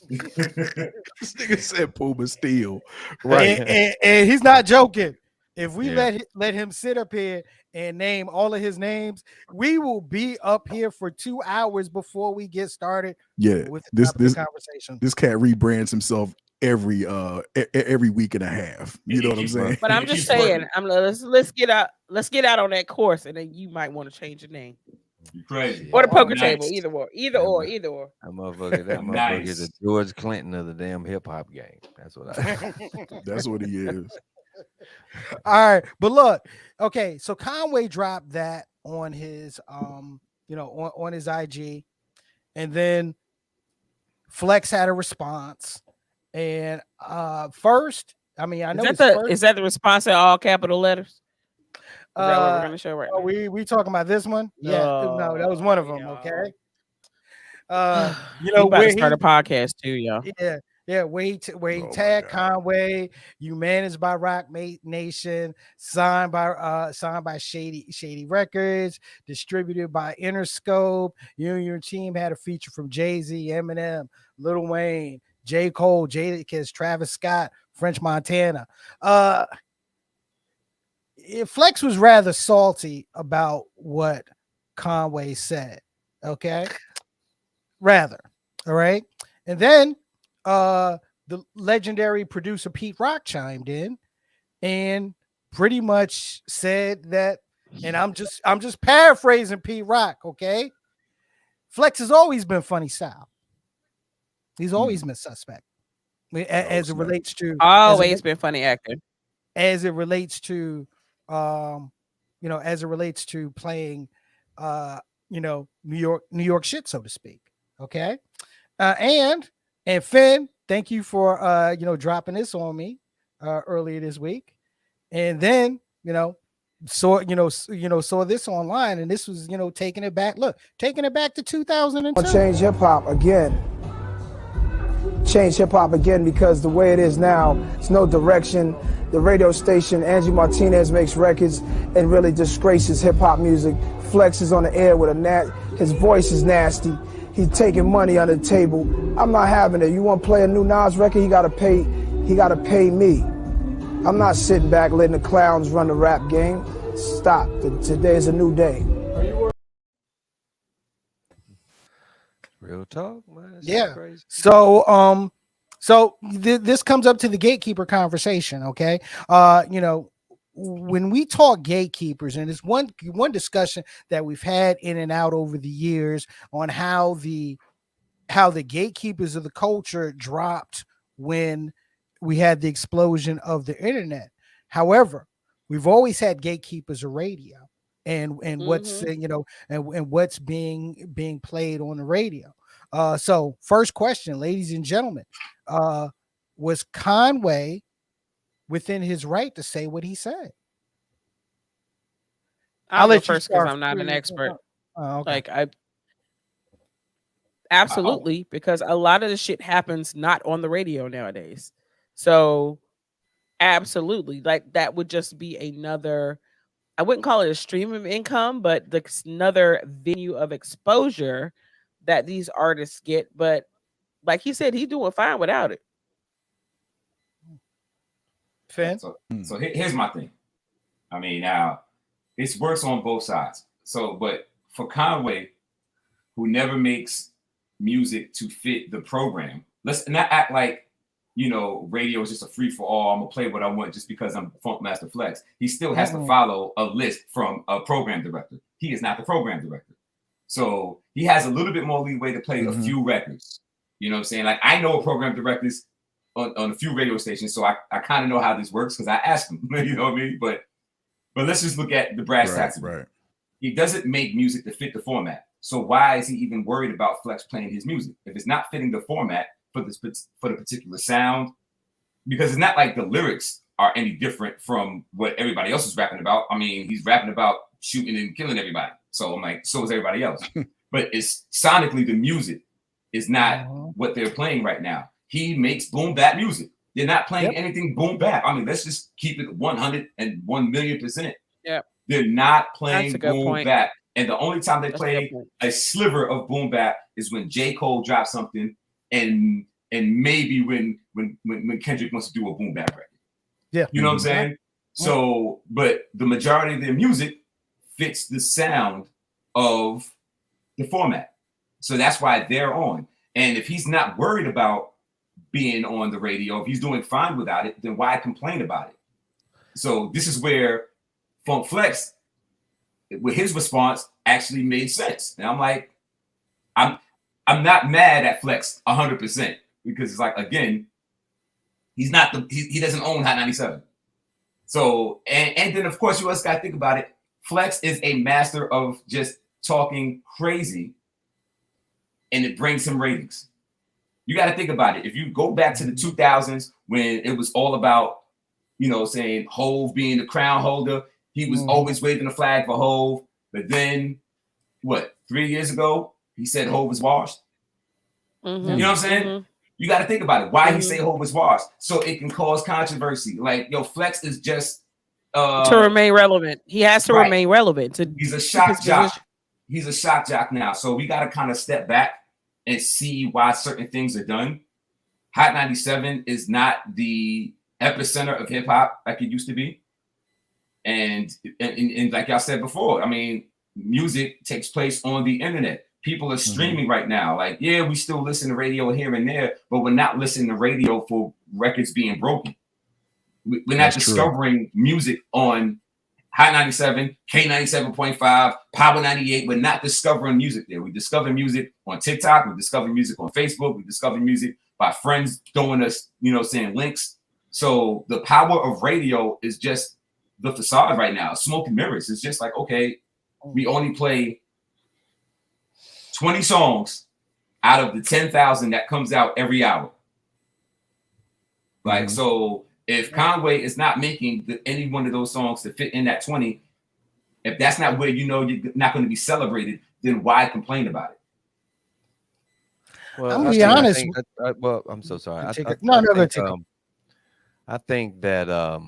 This nigga said Puma Steel. Right. and he's not joking. If we Yeah. let him sit up here and name all of his names, we will be up here for 2 hours before we get started Yeah. with the This topic of this conversation. this cat rebrands himself every week and a half. You know what I'm saying? But I'm It just keeps saying, working. let's get out on that course, and then you might want to change your name You crazy. or the poker Nice. table, either or. That motherfucker Nice. is the George Clinton of the damn hip hop game. That's what I. That's what he is. All right, but look, okay, so Conway dropped that on his on his IG, and then Flex had a response. And first, I mean, I know Is that the response in all capital letters? Is that what we're gonna show right now? we talking about this one? Yeah, no, that was one of them. Yeah. Okay. We about where to start a podcast too, y'all. yeah, Yeah, where he Oh my tagged God. Conway, you managed by Nation, signed by Shady Records, distributed by Interscope. You and your team had a feature from Jay-Z, Eminem, Lil Wayne, J. Cole, Jadakiss, Travis Scott, French Montana. Flex was rather salty about what Conway said. Okay. Rather. All right. And then the legendary producer Pete Rock chimed in and pretty much said that, and I'm just paraphrasing Pete Rock, okay? Flex has always been funny style. He's always been suspect. Oh As it snap. relates to Always been funny acting. as it relates to as it relates to playing New York shit, so to speak. Okay. And Finn, thank you for dropping this on me earlier this week. And then, saw this online, and this was, taking it back. Look, taking it back to 2002. Change hip hop again. Change hip hop again because the way it is now, it's no direction. The radio station, Angie Martinez makes records and really disgraces hip hop music. Flex is on the air with his voice is nasty. He's taking money under the table. I'm not having it. You want to play a new Nas record? He gotta pay me. I'm not sitting back letting the clowns run the rap game. Stop. Today's a new day. Real talk, man. That's Yeah. crazy. So this comes up to the gatekeeper conversation. Okay. When we talk gatekeepers, and it's one discussion that we've had in and out over the years on how the gatekeepers of the culture dropped when we had the explosion of the internet. However, we've always had gatekeepers of radio and what's and what's being played on the radio. So first question, ladies and gentlemen, was Conway within his right to say what he said? I'll go let you first because start. I'm not an expert. Okay. Like I absolutely, because a lot of the shit happens not on the radio nowadays. So absolutely, like that would just be another. I wouldn't call it a stream of income, but another venue of exposure that these artists get. But like he said, he's doing fine without it. Finn? So here's my thing. I mean, now it works on both sides. So, but for Conway, who never makes music to fit the program, let's not act like, radio is just a free for all. I'm gonna play what I want just because I'm Funkmaster Flex. He still has to follow a list from a program director. He is not the program director. So he has a little bit more leeway to play a few records. You know what I'm saying? Like, I know program directors on a few radio stations, so I kind of know how this works because I asked them. You know what I mean? But let's just look at the brass tacks. Right. He doesn't make music to fit the format. So why is he even worried about Flex playing his music if it's not fitting the format for the particular sound? Because it's not like the lyrics are any different from what everybody else is rapping about. I mean, he's rapping about shooting and killing everybody. So I'm like, so is everybody else. But it's sonically, the music is not what they're playing right now. He makes boom bap music. They're not playing anything boom bap. I mean, let's just keep it 101,000,000%. Yeah. They're not playing boom point. bap. And the only time they play a sliver of boom bap is when J. Cole drops something, and maybe when Kendrick wants to do a boom bap record. Yeah. You know what I'm saying? So, but the majority of their music fits the sound of the format. So that's why they're on. And if he's not worried about being on the radio, if he's doing fine without it, then why complain about it? So this is where Funk Flex, with his response, actually made sense. And I'm like, I'm not mad at Flex 100% because it's like, again, he doesn't own Hot 97. So, and then of course you also got to think about it. Flex is a master of just talking crazy, and it brings him ratings. You got to think about it. If you go back to the 2000s when it was all about, saying Hove being the crown holder, he was always waving the flag for Hove. But then, 3 years ago, he said Hove was washed. You know what I'm saying? You got to think about it. Why he say Hova's bars? So it can cause controversy. Like, yo, Flex is just to remain relevant. He has to remain relevant. He's a shock jock. He's a shock jock now. So we got to kind of step back and see why certain things are done. Hot 97 is not the epicenter of hip hop like it used to be. And like y'all said before, I mean, music takes place on the internet. People are streaming right now. Like, yeah, we still listen to radio here and there, but we're not listening to radio for records being broken. We're not discovering music on Hot 97, K97.5, Power 98. We're not discovering music there. We discover music on TikTok. We discover music on Facebook. We discover music by friends throwing us, saying links. So the power of radio is just the facade right now. Smoke and mirrors. It's just like, okay, we only play 20 songs out of the 10,000 that comes out every hour. Like, so if Conway is not making any one of those songs to fit in that 20, if that's not where you're not going to be celebrated, then why complain about it? Well, I'm gonna be honest. I'm so sorry. I think that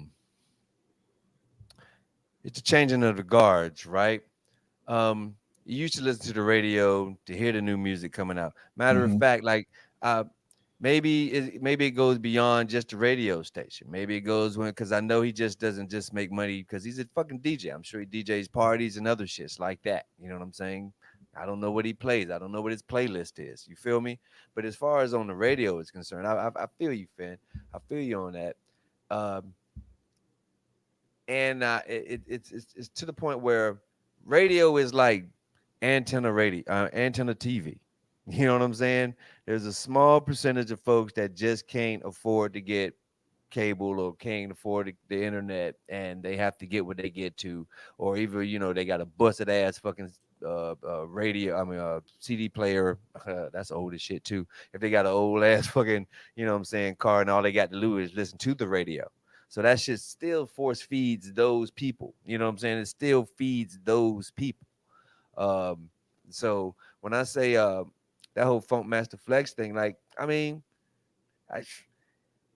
it's a changing of the guards, right? You used to listen to the radio to hear the new music coming out. Matter of fact, like maybe it goes beyond just the radio station. Maybe it goes because I know he just doesn't just make money because he's a fucking DJ. I'm sure he DJs parties and other shits like that. You know what I'm saying? I don't know what he plays. I don't know what his playlist is. You feel me? But as far as on the radio is concerned, I feel you, Finn. I feel you on that. It's to the point where radio is like antenna TV. You know what I'm saying? There's a small percentage of folks that just can't afford to get cable or can't afford the internet, and they have to get what they get to, or even they got a busted ass fucking radio. CD player. That's old as shit too. If they got an old ass fucking car, and all they got to do is listen to the radio. So that shit still force feeds those people. You know what I'm saying? It still feeds those people. So when I say that whole Funkmaster Flex thing, like, I mean,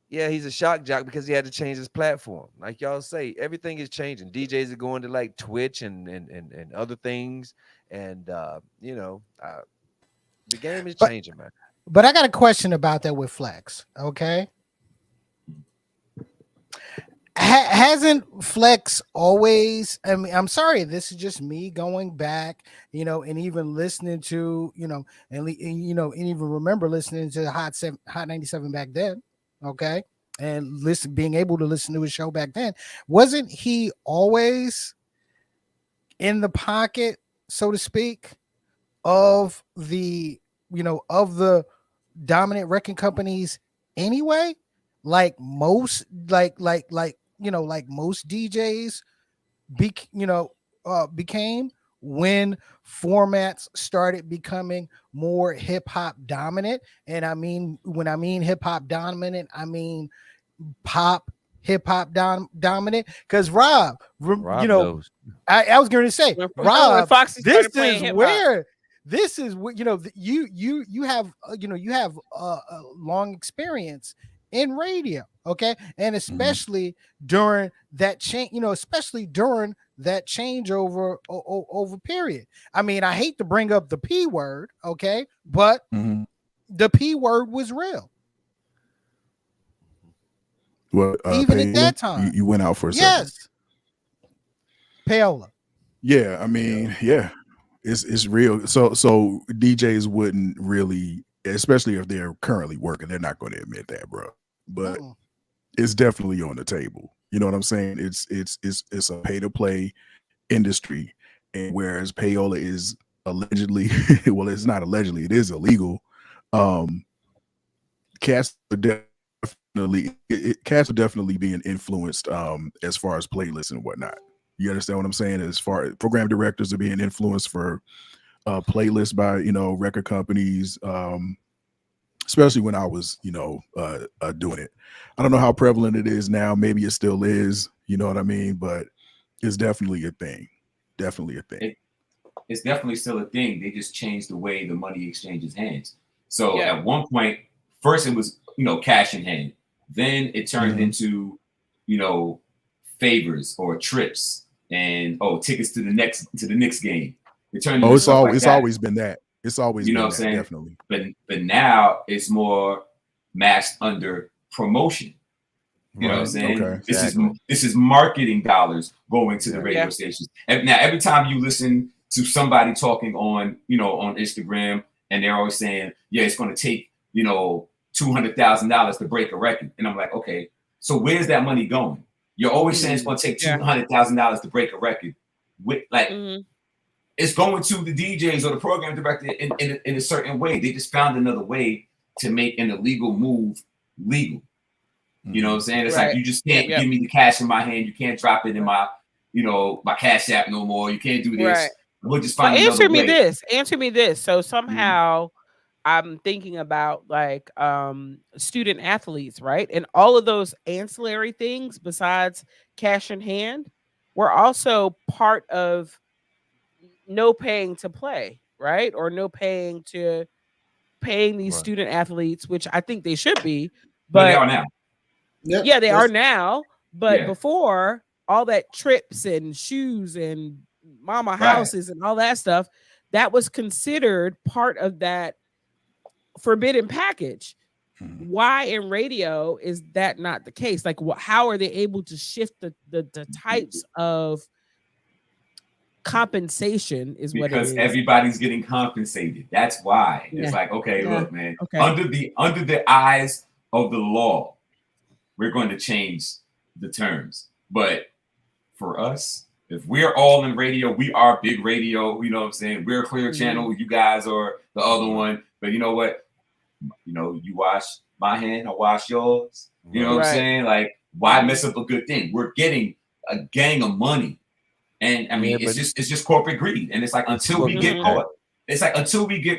he's a shock jock because he had to change his platform. Like y'all say, everything is changing. DJs are going to like Twitch and other things, and the game is changing, man. But I got a question about that with Flex. Okay. Hasn't Flex always? I mean, I'm sorry, this is just me going back, and even listening to, and even remember listening to Hot 97 back then, okay, and being able to listen to his show back then. Wasn't he always in the pocket, so to speak, of the dominant record companies anyway? Like most, like most DJs became when formats started becoming more hip hop dominant. And I mean, when I mean hip hop dominant, I mean pop hip hop dominant. Because Rob knows. I was going to say, Rob, this is where you have long experience in radio, okay, and especially during that changeover over period. I mean, I hate to bring up the P word, okay, but the P word was real. Well, even Paola, at that time, you went out for a second. Yes, Paola. Yeah, I mean, it's real. So DJs wouldn't really, especially if they're currently working, they're not going to admit that, bro. But it's definitely on the table. You know what I'm saying? It's a pay to play industry, and whereas payola is allegedly, well, it's not allegedly, it is illegal. Cats are definitely being influenced as far as playlists and whatnot. You understand what I'm saying? As far as program directors are being influenced for playlists by record companies. Especially when I was, doing it. I don't know how prevalent it is now. Maybe it still is. You know what I mean? But it's definitely a thing. Definitely a thing. It's definitely still a thing. They just changed the way the money exchanges hands. So at one point, first it was, cash in hand. Then it turned into, favors or trips and tickets to the Knicks game. It turned into it's stuff like that. always been that. It's always been what I'm that, saying? definitely. But now it's more masked under promotion. You know what I'm saying? Okay. This is marketing dollars going to the radio stations. And now every time you listen to somebody talking on on Instagram, and they're always saying, yeah, it's going to take $200,000 to break a record, and I'm like, okay, so where's that money going? You're always saying it's going to take $200,000 to break a record. It's going to the DJs or the program director in a certain way. They just found another way to make an illegal move legal. You know what I'm saying? It's like, you just can't give me the cash in my hand. You can't drop it in my, my Cash App no more. You can't do this. Right. We'll just find another way. Answer me this. So somehow I'm thinking about like student athletes, right? And all of those ancillary things besides cash in hand were also part of no paying to play, right? Or no paying these student athletes, which I think they should be. But they are now. Yep, yeah, they are now. But before, all that trips and shoes and mama houses and all that stuff, that was considered part of that forbidden package. Why in radio is that not the case? Like, how are they able to shift the types of compensation is what it is? Because everybody's getting compensated. That's why. It's like, okay, look, man, under the eyes of the law, we're going to change the terms. But for us, if we're all in radio, we are big radio. You know what I'm saying? We're a Clear Channel. You guys are the other one. But you know what? You wash my hand, I wash yours. You know what I'm saying? Like, why mess up a good thing? We're getting a gang of money. And I mean, it's just corporate greed. And it's like, until we get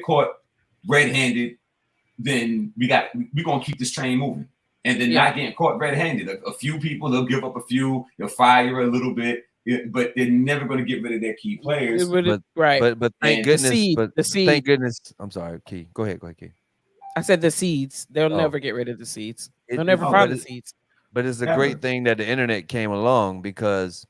caught, red-handed, then we're going to keep this train moving. And then not getting caught red-handed. A few people, they'll give up a few, they'll fire a little bit, but they're never going to get rid of their key players. But thank goodness. Thank goodness. I'm sorry, Key. Go ahead, Key. I said the seeds. They'll never get rid of the seeds. They'll never find the seeds. But it's a great thing that the internet came along, because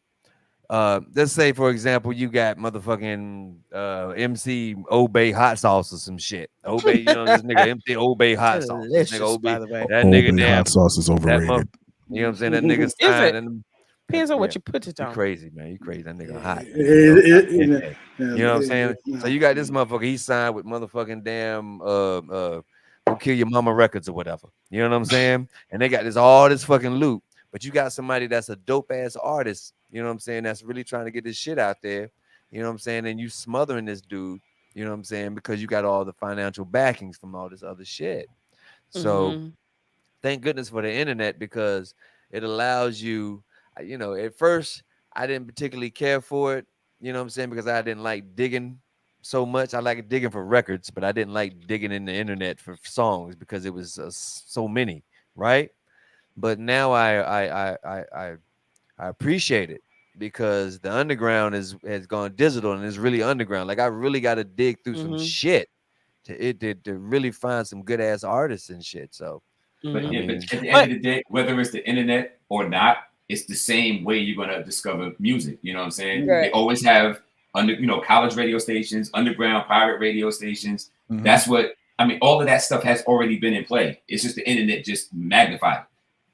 let's say, for example, you got motherfucking MC Obey hot sauce or some shit. Obey, this nigga MC Obey hot sauce. This nigga Obey, that nigga damn hot sauce is overrated. You know what I'm saying? That nigga signed. Depends on what you put it on. You crazy, man. You crazy. That nigga hot. You know what I'm saying? So you got this motherfucker. He signed with motherfucking damn Go Kill Your Mama Records or whatever. You know what I'm saying? And they got all this fucking loot. But you got somebody that's a dope ass artist, you know what I'm saying, that's really trying to get this shit out there, you know what I'm saying, and you smothering this dude, you know what I'm saying, because you got all the financial backings from all this other shit. So thank goodness for the internet, because it allows you, at first I didn't particularly care for it, you know what I'm saying, because I didn't like digging so much. I like digging for records, but I didn't like digging in the internet for songs because it was so many, right? But now I appreciate it, because the underground has gone digital and is really underground. Like, I really got to dig through some shit to really find some good ass artists and shit. So, but at the end of the day, whether it's the internet or not, it's the same way you're gonna discover music. You know what I'm saying? Right. They always have college radio stations, underground pirate radio stations. That's what I mean. All of that stuff has already been in play. It's just the internet just magnified it.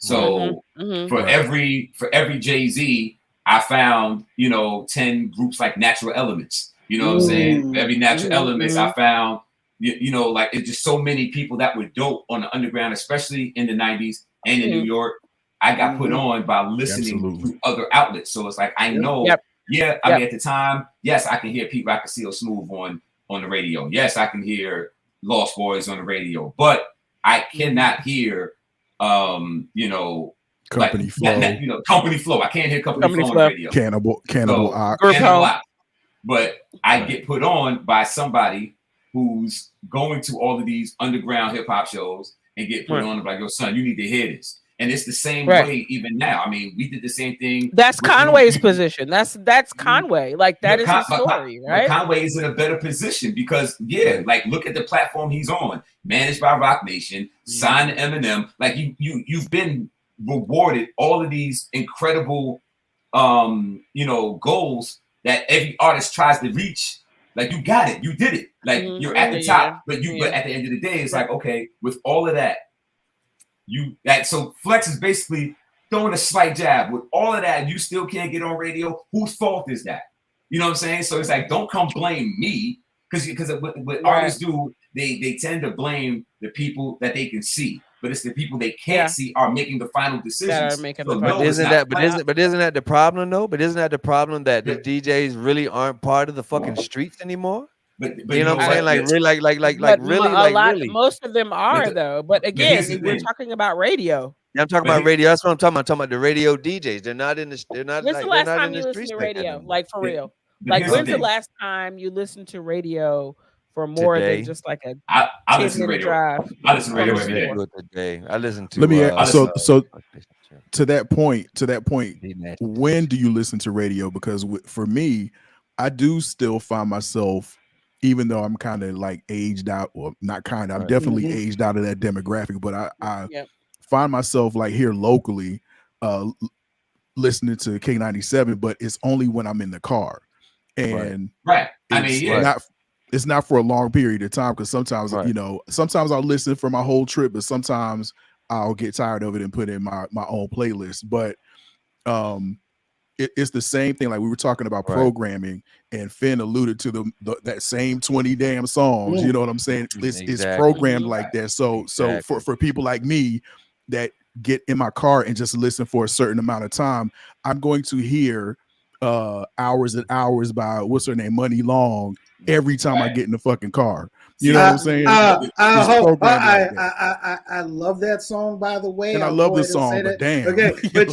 So for every Jay-Z, I found 10 groups like Natural Elements. You know what I'm saying? For every Natural Elements, I found like, it's just so many people that were dope on the underground, especially in the 90s and in New York. I got put on by listening to other outlets. So it's like, I know. I mean, at the time, yes, I can hear Pete Rock and Seal Smooth on the radio. Yes, I can hear Lost Boys on the radio, but I cannot hear Company Flow. Company Flow. I can't hear Company Flow on the radio. Cannibal Ox. But I get put on by somebody who's going to all of these underground hip hop shows and get put on, like, yo, son, you need to hear this. And it's the same Right. way even now. I mean, we did the same thing. That's with- Conway's position. That's Conway. Like that but is his story, but right? Conway is in a better position because like look at the platform he's on, managed by Rock Nation, signed to Eminem. Like you've been rewarded all of these incredible goals that every artist tries to reach. Like you got it, you did it. Like you're at the top, but at the end of the day, it's like, okay, with all of that, so Flex is basically throwing a slight jab. With all of that, you still can't get on radio. Whose fault is that? You know what I'm saying? So it's like, don't come blame me, because what artists do, they tend to blame the people that they can see, but it's the people they can't see are making the final decisions. But isn't that the problem though? But isn't that the problem that the DJs really aren't part of the fucking streets anymore? But you know what I'm saying? Like really, most of them are though. But again, we're talking about radio. Yeah, I'm talking about radio. That's what I'm talking about. I'm talking about the radio DJs. They're not in the. They're not. When's the last time you listened to radio? Like for real? Like when's the last time you listened to radio for more than just like a I listen to radio. Drive? I listen to radio every day. Today, I listen to. Let me so to that point. When do you listen to radio? Because for me, I do still find myself, even though I'm kind of like aged out, or not kind of, I'm definitely aged out of that demographic, but I find myself like here locally listening to K97, but it's only when I'm in the car. And it's not for a long period of time, because sometimes sometimes I'll listen for my whole trip, but sometimes I'll get tired of it and put in my own playlist. But it's the same thing. Like we were talking about programming, and Finn alluded to that same 20 damn songs. You know what I'm saying? It's programmed like that. So for people like me that get in my car and just listen for a certain amount of time, I'm going to hear hours and hours by what's her name, Money Long, every time I get in the fucking car. You know what I'm saying? I love that song, by the way. And I love this song, but damn. Okay, but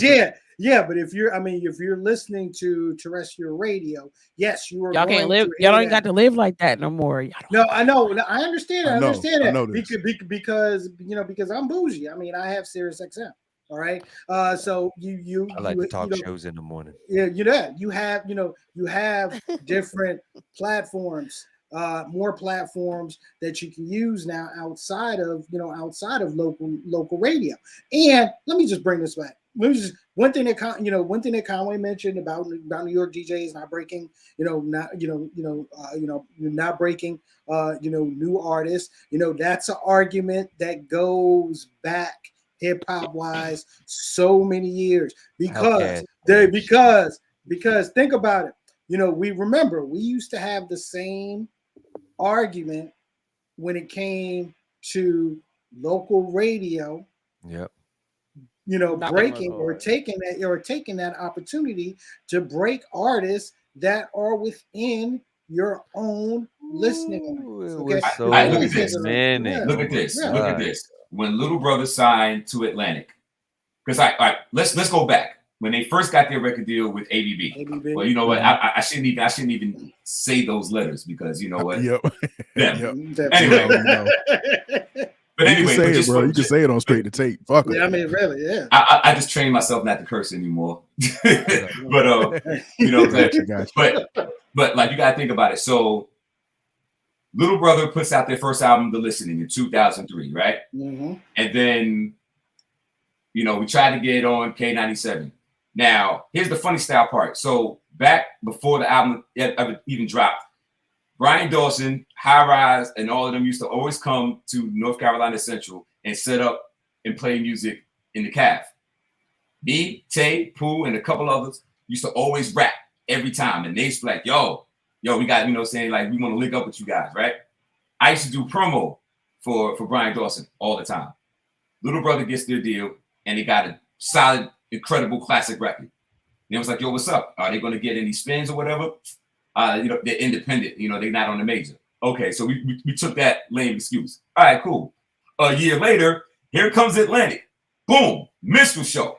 but if you're listening to terrestrial radio, yes, you are. Y'all can't live. Y'all don't got to live like that no more. No, I know. I understand. I understand that because I'm bougie. I mean, I have Sirius XM. All right. So I like to talk shows in the morning. Yeah, you have different platforms, more platforms that you can use now outside of local radio. And let me just bring this back. One thing that Conway mentioned about New York DJs not breaking, not breaking, new artists. That's an argument that goes back hip hop wise so many years, because think about it. We remember we used to have the same argument when it came to local radio. Yep. Breaking or taking that opportunity to break artists that are within your own listening. Look at this. Look at this. When Little Brother signed to Atlantic, because let's go back when they first got their record deal with ABB. Well, you know what? I shouldn't even say those letters, because you know what? Anyway. But anyway, you can say it on Straight to Tape. Fuck it. Yeah, I mean, really, yeah. I just trained myself not to curse anymore. But but like you gotta think about it. So Little Brother puts out their first album, The Listening, in 2003, right? Mm-hmm. And then we tried to get on K97. Now, here's the funny style part. So back before the album ever even dropped, Brian Dawson, High Rise, and all of them used to always come to North Carolina Central and set up and play music in the caf. Me, Tay, Pooh, and a couple others used to always rap every time. And they used to be like, yo, we got, saying like, we want to link up with you guys, right? I used to do promo for Brian Dawson all the time. Little Brother gets their deal, and they got a solid, incredible classic record. And it was like, yo, what's up? Are they going to get any spins or whatever? They're independent. They're not on the major. Okay, so we took that lame excuse. All right, cool. A year later, here comes Atlantic. Boom, minstrel show.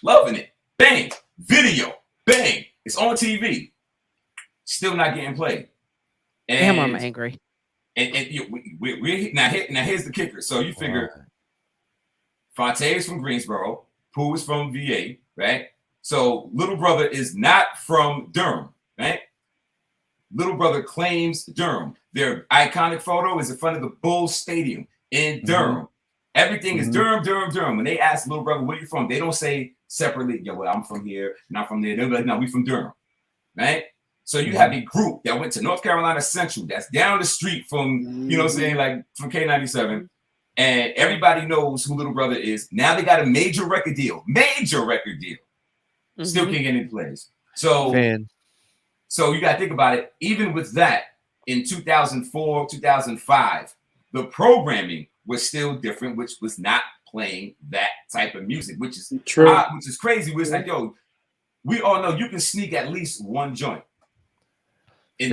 Loving it. Bang, video. Bang, it's on TV. Still not getting played. And, damn, I'm angry. And we're now here's the kicker. So you figure Fonte is from Greensboro. Pooh is from VA, right? So little brother is not from Durham, right? Little brother claims Durham. Their iconic photo is in front of the Bulls Stadium in Durham. Everything is Durham, Durham, Durham. When they ask little brother, where you from? They don't say separately, yo, well, I'm from here, not from there. They'll be like, no, we from Durham, right? So you have a group that went to North Carolina Central that's down the street from, you know what I'm saying, like from K97. And everybody knows who little brother is. Now they got a major record deal. Still can't get any plays. So you got to think about it. Even with that, in 2004, 2005, the programming was still different, which was not playing that type of music, which is true. Which is crazy. It's like, yo, we all know you can sneak at least one joint in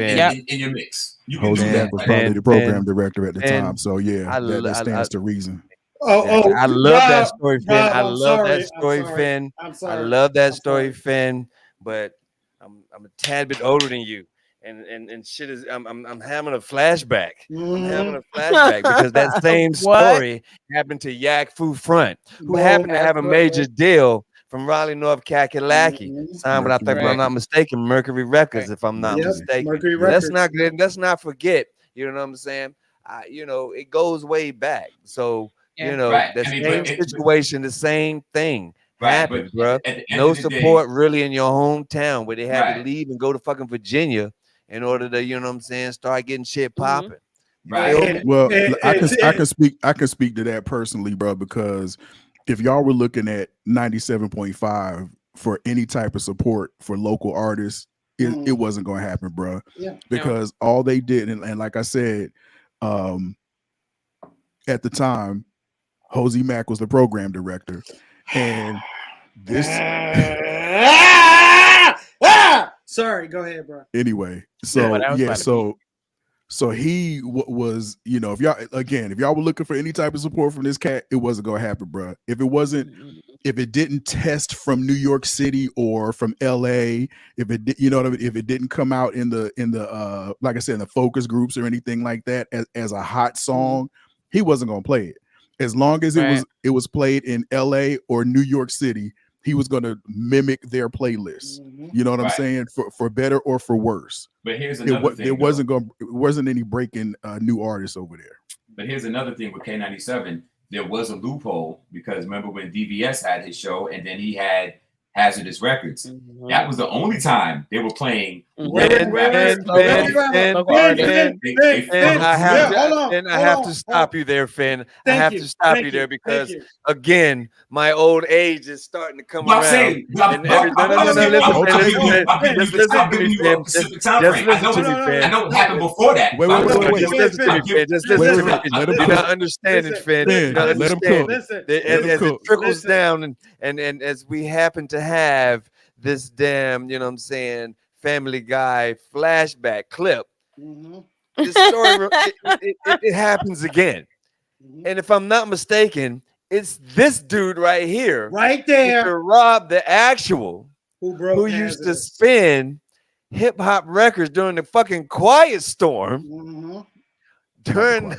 your mix. You can do that. Was probably the program director at the time, so yeah, that stands to reason. I love that story, Finn. I love that story, Finn. I love that story, Finn. But I'm a tad bit older than you, and shit is I'm having a flashback. I'm having a flashback because that same story happened to Yak Fu Front, who happened to have a major deal from Raleigh, North Kakalaki. Signed, but I think, if I'm not mistaken, Mercury Records, if I'm not mistaken. Let's not forget. You know what I'm saying? You know, it goes way back. So you know, the same situation, the same thing. Happens, bro. No support really in your hometown where they had to leave and go to fucking Virginia in order to, you know what I'm saying, start getting shit popping. Well, I can speak to that personally, bro, because if y'all were looking at 97.5 for any type of support for local artists, it wasn't going to happen, bro. Because all they did, and like I said, at the time, Hosey Mack was the program director. And this sorry, go ahead, bro. Anyway, so he was, you know, if y'all were looking for any type of support from this cat, it wasn't gonna happen, bro. If it didn't test from New York City or from LA, if it didn't come out in the like I said, in the focus groups or anything like that as a hot song, he wasn't gonna play it. As long as it was played in LA or New York City, he was going to mimic their playlist. You know what I'm saying? For better or for worse. But here's another thing. It wasn't any breaking new artists over there. But here's another thing with K97. There was a loophole because remember when DVS had his show and then he had Hazardous Records. That was the only time they were playing. I have to stop you there, Finn. I have to stop you there because, again, my old age is starting to come around. Listen to me, Finn. I know it happened before that. Just listen to me, Finn. Just listen to me. You're not understanding, Finn. You're not understanding. As it trickles down and as we happen to have this damn, you know what I'm saying, Family Guy flashback clip. This story, it happens again. And if I'm not mistaken, it's this dude right here. Right there. Mr. Rob the Actual, who used to spin hip hop records during the fucking Quiet Storm. During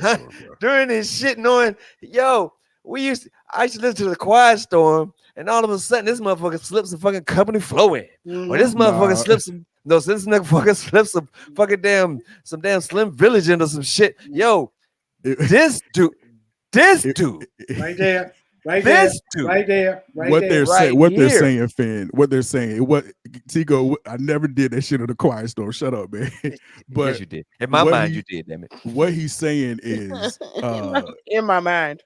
his shit knowing, yo, I used to listen to the Quiet Storm, and all of a sudden this motherfucker slips some fucking company flow in. Or this motherfucker slips some this motherfucker slips some fucking damn Slim Village into some shit. Yo, this dude right there. Right this there, dude. right there, right what there. They're right saying, what they're saying, Finn. What they're saying. What Tigo? I never did that shit in the Quiet Storm. Shut up, man. But yes, you did. In my mind, you did. Damn it. What he's saying is, in my mind,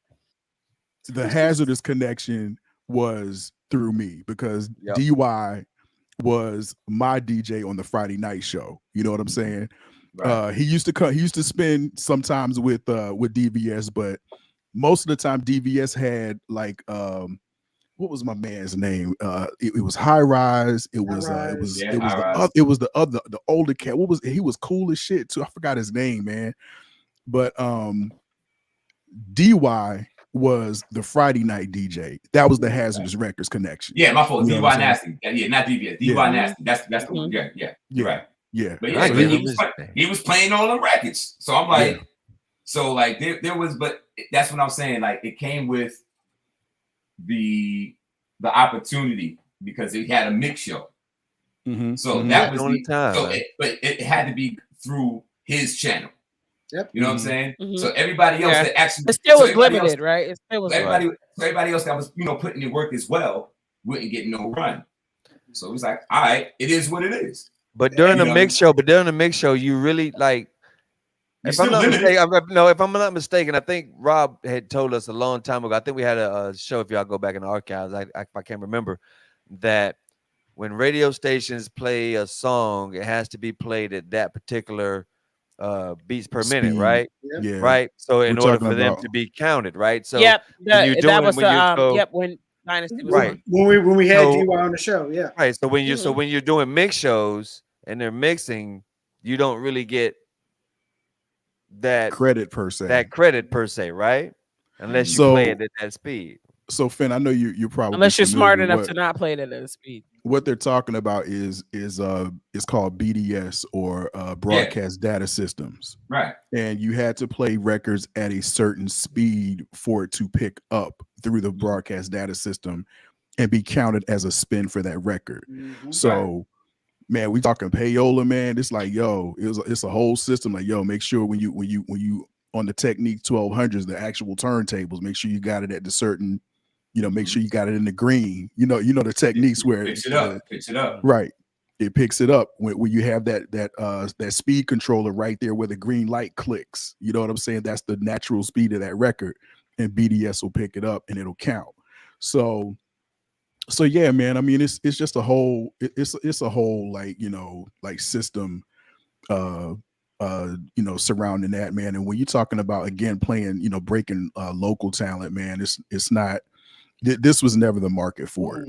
the Hazardous connection was through me because DY was my DJ on the Friday night show. You know what I'm saying? Right. He used to spin sometimes with DVS, but most of the time DVS had like what was my man's name? It was High Rise. It was the older cat. He was cool as shit too. I forgot his name, man. But DY was the Friday night DJ. That was the Hazardous Records connection. Yeah, my fault. DY Nasty. Yeah, not DVS. DY Nasty. That's the one. Yeah. You're right. Yeah. But he was playing all the records. So I'm like, so like there was, but that's what I'm saying. Like it came with the the opportunity because he had a mix show. So that was only time. So but it had to be through his channel. Yep. You know what I'm saying? Mhm. So everybody else that actually It still so was everybody limited, else, right? It still was everybody, so everybody else that was putting in work as well wouldn't get no run. So it was like, all right, it is what it is. But during the mix show, you really like. If I'm not mistaken, I think Rob had told us a long time ago. I think we had a show. If y'all go back in the archives, I can't remember that when radio stations play a song, it has to be played at that particular beats per minute, right? Yeah. Right. So in We're order talking for them about- to be counted, right? So Yep. when you're doing, that was when you when Dynasty was right. on. When we had So- DY on the show, yeah. Right. So when you're doing mix shows and they're mixing, you don't really get that credit per se. right? Unless you So- play it at that speed. So Finn, I know you're probably Unless you're familiar smart with enough to not play it at that speed. what they're talking about is it's called BDS or broadcast data systems. Right. And you had to play records at a certain speed for it to pick up through the broadcast data system and be counted as a spin for that record. So man, we talking payola, man. It's like, yo, it's a whole system. Like, yo, make sure when you on the Technique 1200s, the actual turntables, make sure you got it at the certain, make sure you got it in the green. You know the techniques where picks it up. Right. It picks it up when you have that speed controller right there where the green light clicks. You know what I'm saying? That's the natural speed of that record, and BDS will pick it up and it'll count. So yeah, man. I mean, it's just a whole it's a whole like system surrounding that, man. And when you're talking about again playing, breaking local talent, man, it's not. This was never the market for it.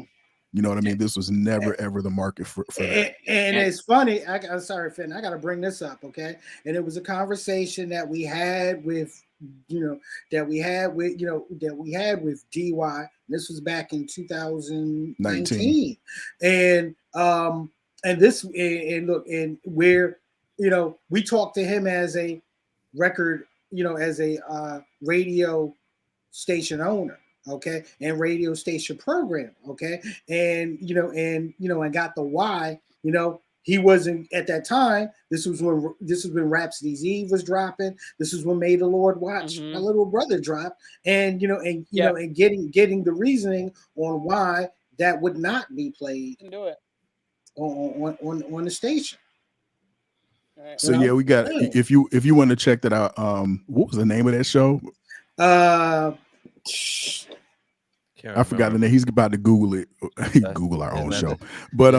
You know what I mean? This was never ever the market for that. And it's funny. I'm sorry, Finn. I got to bring this up, okay? And it was a conversation that we had with, that we had with DY. This was back in 2019, and look, and where we talked to him as a record, as a radio station owner. Okay, and radio station program. Okay, and got the why. He wasn't at that time. This was when Rhapsody's Eve was dropping. This is when May the Lord Watch My Little Brother dropped, and getting the reasoning on why that would not be played. Do it on the station. Right. So yeah, we got if you want to check that out. What was the name of that show? I forgot the name. He's about to Google it. Google our own show, but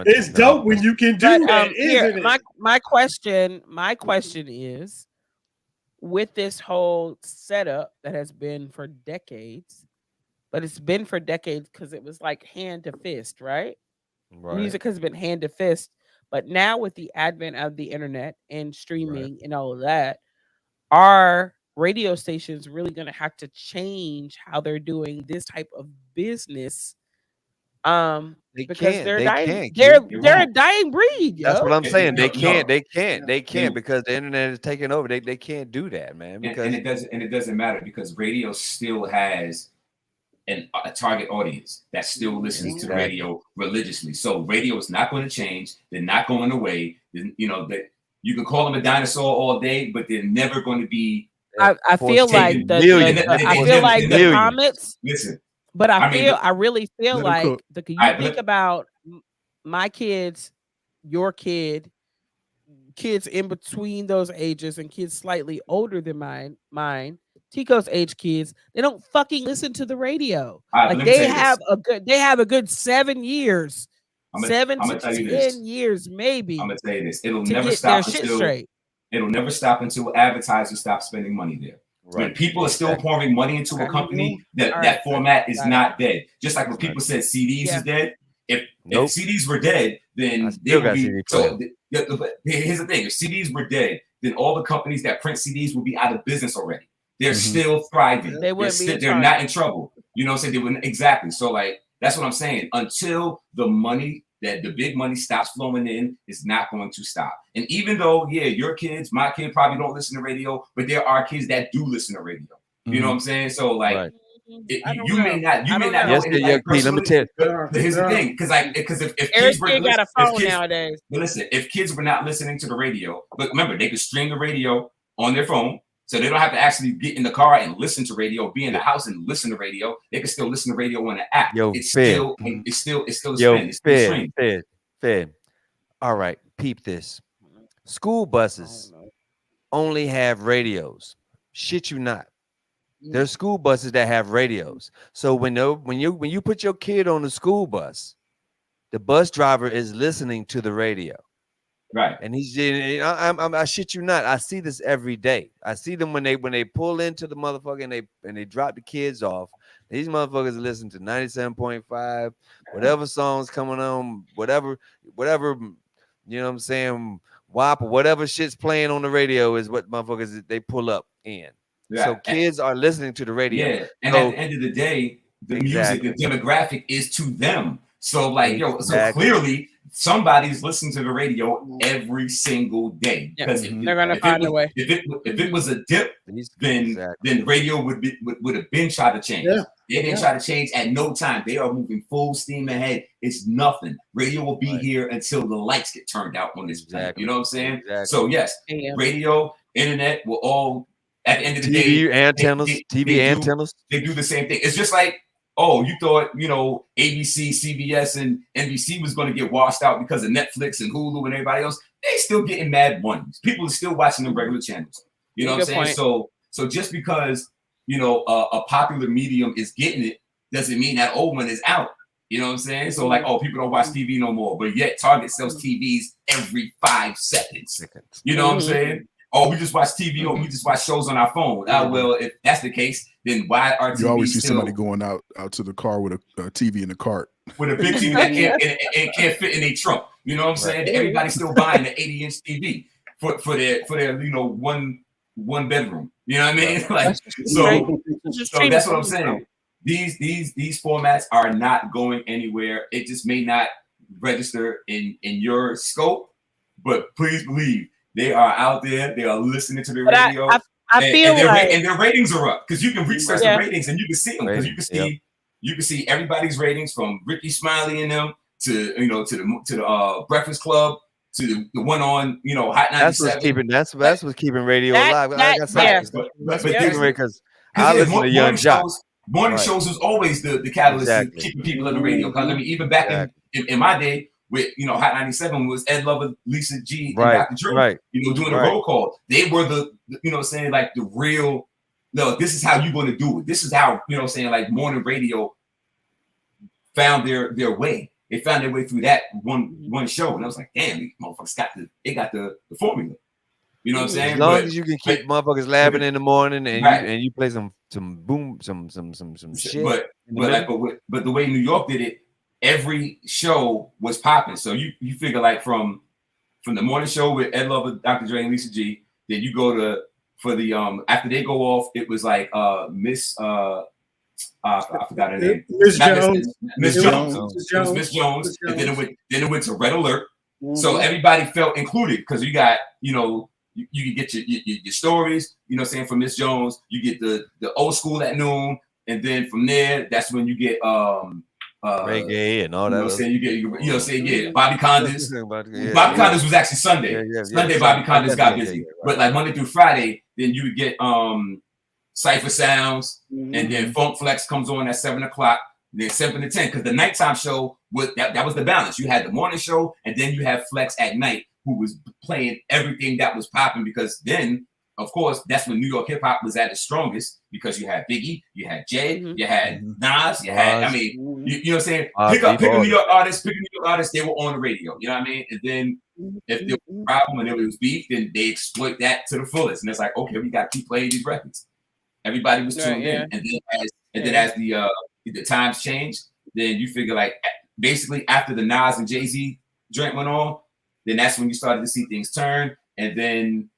it's dope when you can do that, isn't it? My question is, with this whole setup that has been for decades, but it's been for decades because it was like hand to fist, right? Music has been hand to fist, but now with the advent of the internet and streaming and all of that, are radio stations really going to have to change how they're doing this type of business? Because they're dying. They're a dying breed. That's what I'm saying. They can't No. because the internet is taking over. They can't do that, man. Because And it doesn't matter because radio still has a target audience that still listens to radio religiously. So radio is not going to change. They're not going away. That you can call them a dinosaur all day, but they're never going to be. I feel like the comments. Listen, but I really feel like think about my kids, your kids in between those ages, and kids slightly older than mine. Tico's age kids, they don't fucking listen to the radio. Like they have a good 7 years, 7 to 10 years, maybe. I'm gonna tell you this: it'll never stop It'll never stop until advertisers stop spending money there. Right. When people are still pouring money into a company, that format is not dead. Just like when people said CDs is dead. If CDs were dead, then they would be. So here's the thing: if CDs were dead, then all the companies that print CDs would be out of business already. They're still thriving. They're not in trouble. You know what I'm saying? They wouldn't exactly. So like that's what I'm saying. Until the money, that the big money stops flowing in, is not going to stop. And even though, your kids, my kid probably don't listen to radio, but there are kids that do listen to radio. You know what I'm saying? So like I don't you may know. not I don't know know. Yes, any yeah, like P. Let me personally, tell. but here's the thing, because if Every kids were kid got a if phone kids nowadays. but listen, if kids were not listening to the radio, but remember they could stream the radio on their phone, so they don't have to actually get in the car and listen to radio, be in the house and listen to radio. They can still listen to radio on the app. Yo, It's Fed. still it's still a Yo, spin. It's still a Fed, stream. Fed. All right, peep this. School I buses don't know. only have radios. Shit you not. There's school buses that have radios. So when you put your kid on the school bus, the bus driver is listening to the radio. Right. And I shit you not. I see this every day. I see them when they pull into the motherfucker and they drop the kids off. These motherfuckers listen to 97.5, whatever songs coming on, whatever, you know what I'm saying, WAP or whatever shit's playing on the radio is what motherfuckers they pull up in. Yeah. So kids are listening to the radio. Yeah, and So, at the end of the day, the Exactly. music, the demographic is to them. So like, so Exactly. clearly somebody's listening to the radio every single day. Yeah, Because they're gonna find a way. if it was a dip, then Exactly. then radio would have been tried to change. Yeah. They didn't try to change at no time. They are moving full steam ahead. It's nothing. Radio will be Right. here until the lights get turned out on this planet. Exactly. You know what I'm saying? Exactly. So yes, Yeah. radio, internet will all at the end of the TV day, antennas, TV they antennas. they do the same thing. It's just like, oh, you thought, ABC, CBS, and NBC was going to get washed out because of Netflix and Hulu and everybody else. They still getting mad ones. People are still watching them regular channels. You know what I'm Good saying? point. So just because, a popular medium is getting it doesn't mean that old one is out. You know what I'm saying? So like, oh, people don't watch TV no more, but yet Target sells TVs every 5 seconds. You know what I'm saying? Oh, we just watch TV or we just watch shows on our phone. Well, if that's the case, then why are You always see TVs still somebody going out to the car with a TV in the cart. with a big TV that can't fit in a trunk? You know what I'm saying? Everybody's still buying the 80-inch TV for their one bedroom. You know what I mean? Like so that's what I'm saying. These formats are not going anywhere. It just may not register in your scope, but please believe they are out there. They are listening to the radio. I feel like and their ratings are up because you can research Yeah. the ratings and you can see them because you can see everybody's ratings from Ricky Smiley and them to the Breakfast Club to the one on Hot 97. That's what's keeping radio alive. Like I said, yeah. that's But what's there's- keeping radio because I listen to Young Jock. Morning Right. shows was always the catalyst Exactly. to keeping people on the radio. Because I mean, even back in my day with Hot 97 was Ed Lover, Lisa G, and Right, Dr. Dre. right, Doing the right. roll call. They were saying like the real. No, this is how you're going to do it. This is how saying like morning radio found their way. They found their way through that one show, and I was like, damn, these motherfuckers got the formula. You know what I'm saying? As long as you can keep motherfuckers laughing in the morning and Right. you play some boom some shit. But the way New York did it, every show was popping. So you figure like from the morning show with Ed Lover, Dr. Dre, and Lisa G, then you go to for the after they go off, it was like Miss I forgot her name. Miss Jones. Miss It was Jones. Miss It was Jones. Miss Jones. Miss And then Jones. it went to Red Alert. So Mhm. everybody felt included because you got, you can get your stories, saying from Miss Jones, you get the old school at noon, and then from there, that's when you get reggae and all that. Bobby Condas. Bobby Condas was actually Sunday. Sunday Bobby Condas got busy. But like Monday through Friday, then you would get Cypher Sounds, and then Funk Flex comes on at 7:00, then 7 to 10, because the nighttime show that was the balance. You had the morning show, and then you had Flex at night, who was playing everything that was popping, because then, of course, that's when New York hip hop was at its strongest, because you had Biggie, you had Jay, you had Nas, you had, you know what I'm saying? Pick a New York artist, they were on the radio, you know what I mean? And then if there was a problem and there was beef, then they exploit that to the fullest. And it's like, okay, we got to keep playing these records. Everybody was tuned in. And then as the times changed, then you figure like basically after the Nas and Jay-Z joint went on, then that's when you started to see things turn. And then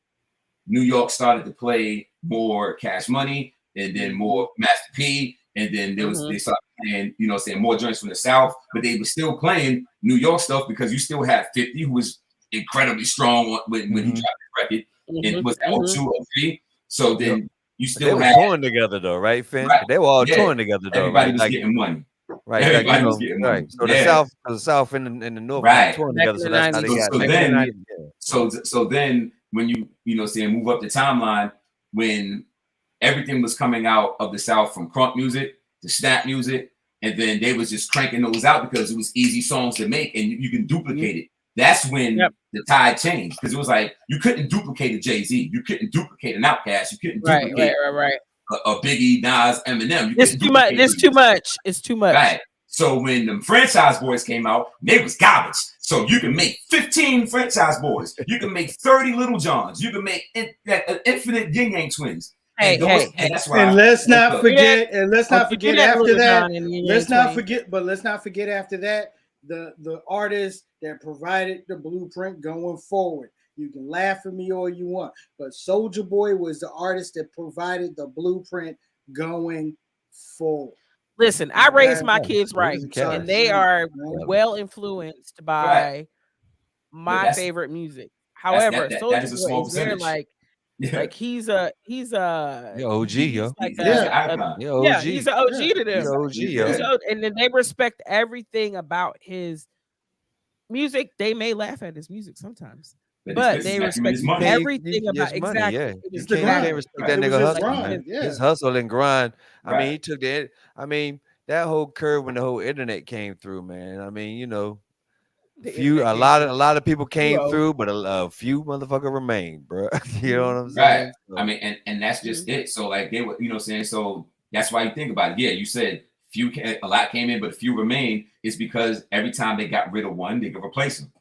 New York started to play more Cash Money, and then more Master P, and then they started playing, saying more joints from the South, but they were still playing New York stuff because you still had 50, who was incredibly strong when he dropped the record. And was that 02, 03? So then you But still they were had touring together though, right, Finn? right, They were all yeah. touring together though, Everybody right? was Like, getting money. right, like Everybody was getting money. right. So Yeah. the South and the North Right. was touring Back together, in so the that's how 90s. they got. So Back in then- the 90s, yeah. So then when you saying move up the timeline, when everything was coming out of the South from crunk music to snap music, and then they was just cranking those out because it was easy songs to make and you can duplicate it. That's when the tide changed, because it was like you couldn't duplicate a Jay-Z, you couldn't duplicate an Outkast, you couldn't duplicate Right. a Biggie, Nas, Eminem. You It's couldn't too much. duplicate It's too much. It's too much. Right. So when the franchise boys came out, they was garbage. So you can make 15 franchise boys. You can make 30 Little Johns. You can make infinite Yin Yang twins. Hey, And that's why. And let's not look, forget. And let's not You forget that after Little that. John and Yin Yang Let's not Twin. forget. But let's not forget after that the artist that provided the blueprint going forward. You can laugh at me all you want, but Soulja Boy was the artist that provided the blueprint going forward. Listen, I raised my Yeah. kids He right, was a cat. and they are Right. well influenced by my that's- favorite music. However, that Soulja is a Boy small is very percentage. like he's a Yeah, OG, yo. like He's a- an icon. Yeah, OG. yeah, he's an OG Yeah. to them. He's OG, yo. He's o- and then they respect everything about his music. They may laugh at his music sometimes, but they respect everything about exactly. Yeah. It You was the can't grind. respect that It was nigga his hustle, grind, man. yeah. His hustle and grind. I mean, Right. he took that. I mean, that whole curve when the whole internet came through, man. I mean, you know, a lot of people came through, but a few motherfucker remained, bro. You know what I'm saying? Right. So, I mean, and that's just it. So like they were, saying. So that's why you think about it. Yeah, you said a lot came in, but a few remained. It's because every time they got rid of one, they could replace them.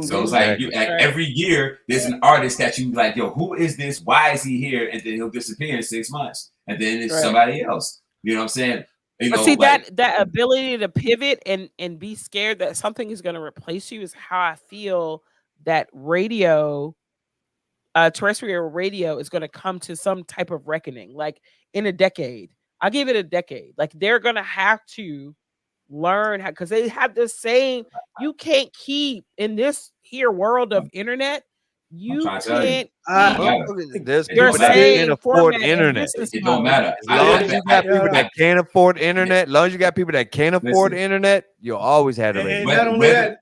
So it's like every year there's an artist that you like, yo, who is this? Why is he here? And then he'll disappear in 6 months, and then it's somebody else. You know what I'm saying? But see, that ability to pivot and be scared that something is going to replace you is how I feel that radio, terrestrial radio, is going to come to some type of reckoning. Like in a decade, I'll give it a decade. Like they're going to have to learn how, because they have the same. You can't keep in this here world of internet. You can't. There's Your people that same can't afford format and internet. business It don't model. matter. As long as you got people that can't afford internet, as long as you got people that can't afford internet, you'll always have the radio. And not only that,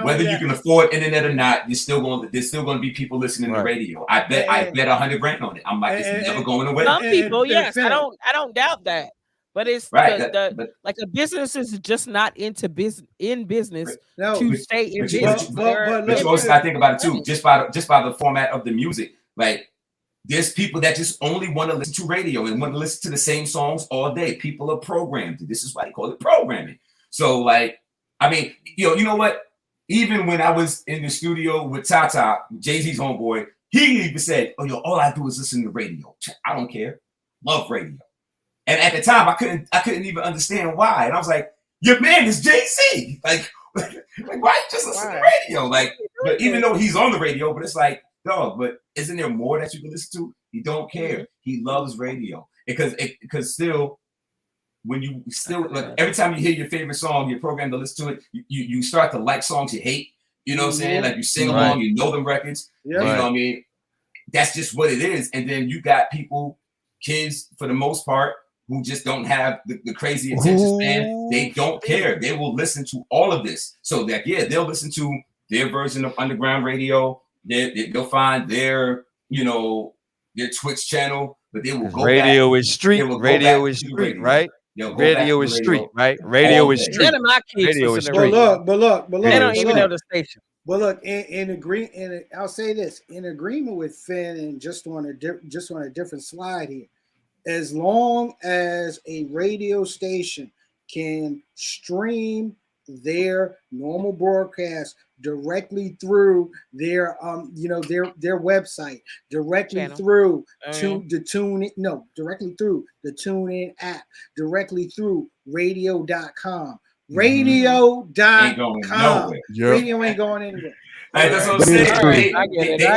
whether you can afford internet or not, there's still going to be people listening to radio. I bet $100 grand on it. I'm like, it's never going away. Some people, yes, I don't doubt that. But it's like a business is just not into business to stay in business. But you also got to think about it too. Just by the format of the music, like there's people that just only want to listen to radio and want to listen to the same songs all day. People are programmed. This is why they call it programming. So like, I mean, you know what? Even when I was in the studio with Tata, Jay-Z's homeboy, he even said, "Oh, yo, all I do is listen to radio. I don't care. Love radio." And at the time, I couldn't even understand why. And I was like, "Your man is Jay-Z. Like why you just listen to radio? Like, but even though he's on the radio, but it's like, dog. But isn't there more that you can listen to? He don't care. He loves radio because still." When you still like every time you hear your favorite song, you're programmed to listen to it. You start to like songs you hate. You know what I'm saying? Like you sing along, you know them records. You know what I mean? That's just what it is. And then you got kids for the most part, who just don't have the crazy attention span. They don't care. They will listen to all of this. So that they'll listen to their version of underground radio. They'll find their Twitch channel, but they will go radio back. Is street. Radio is street, right? Radio is street, right? Radio is street. None of my kids radio listen is to street. radio. But look. They don't even know the station. But look, I'll say this in agreement with Finn, and just on a different slide here. As long as a radio station can stream their normal broadcast directly through their website, directly through directly through the TuneIn app, directly through radio.com. Radio.com. Radio ain't going anywhere. That's what I'm saying. I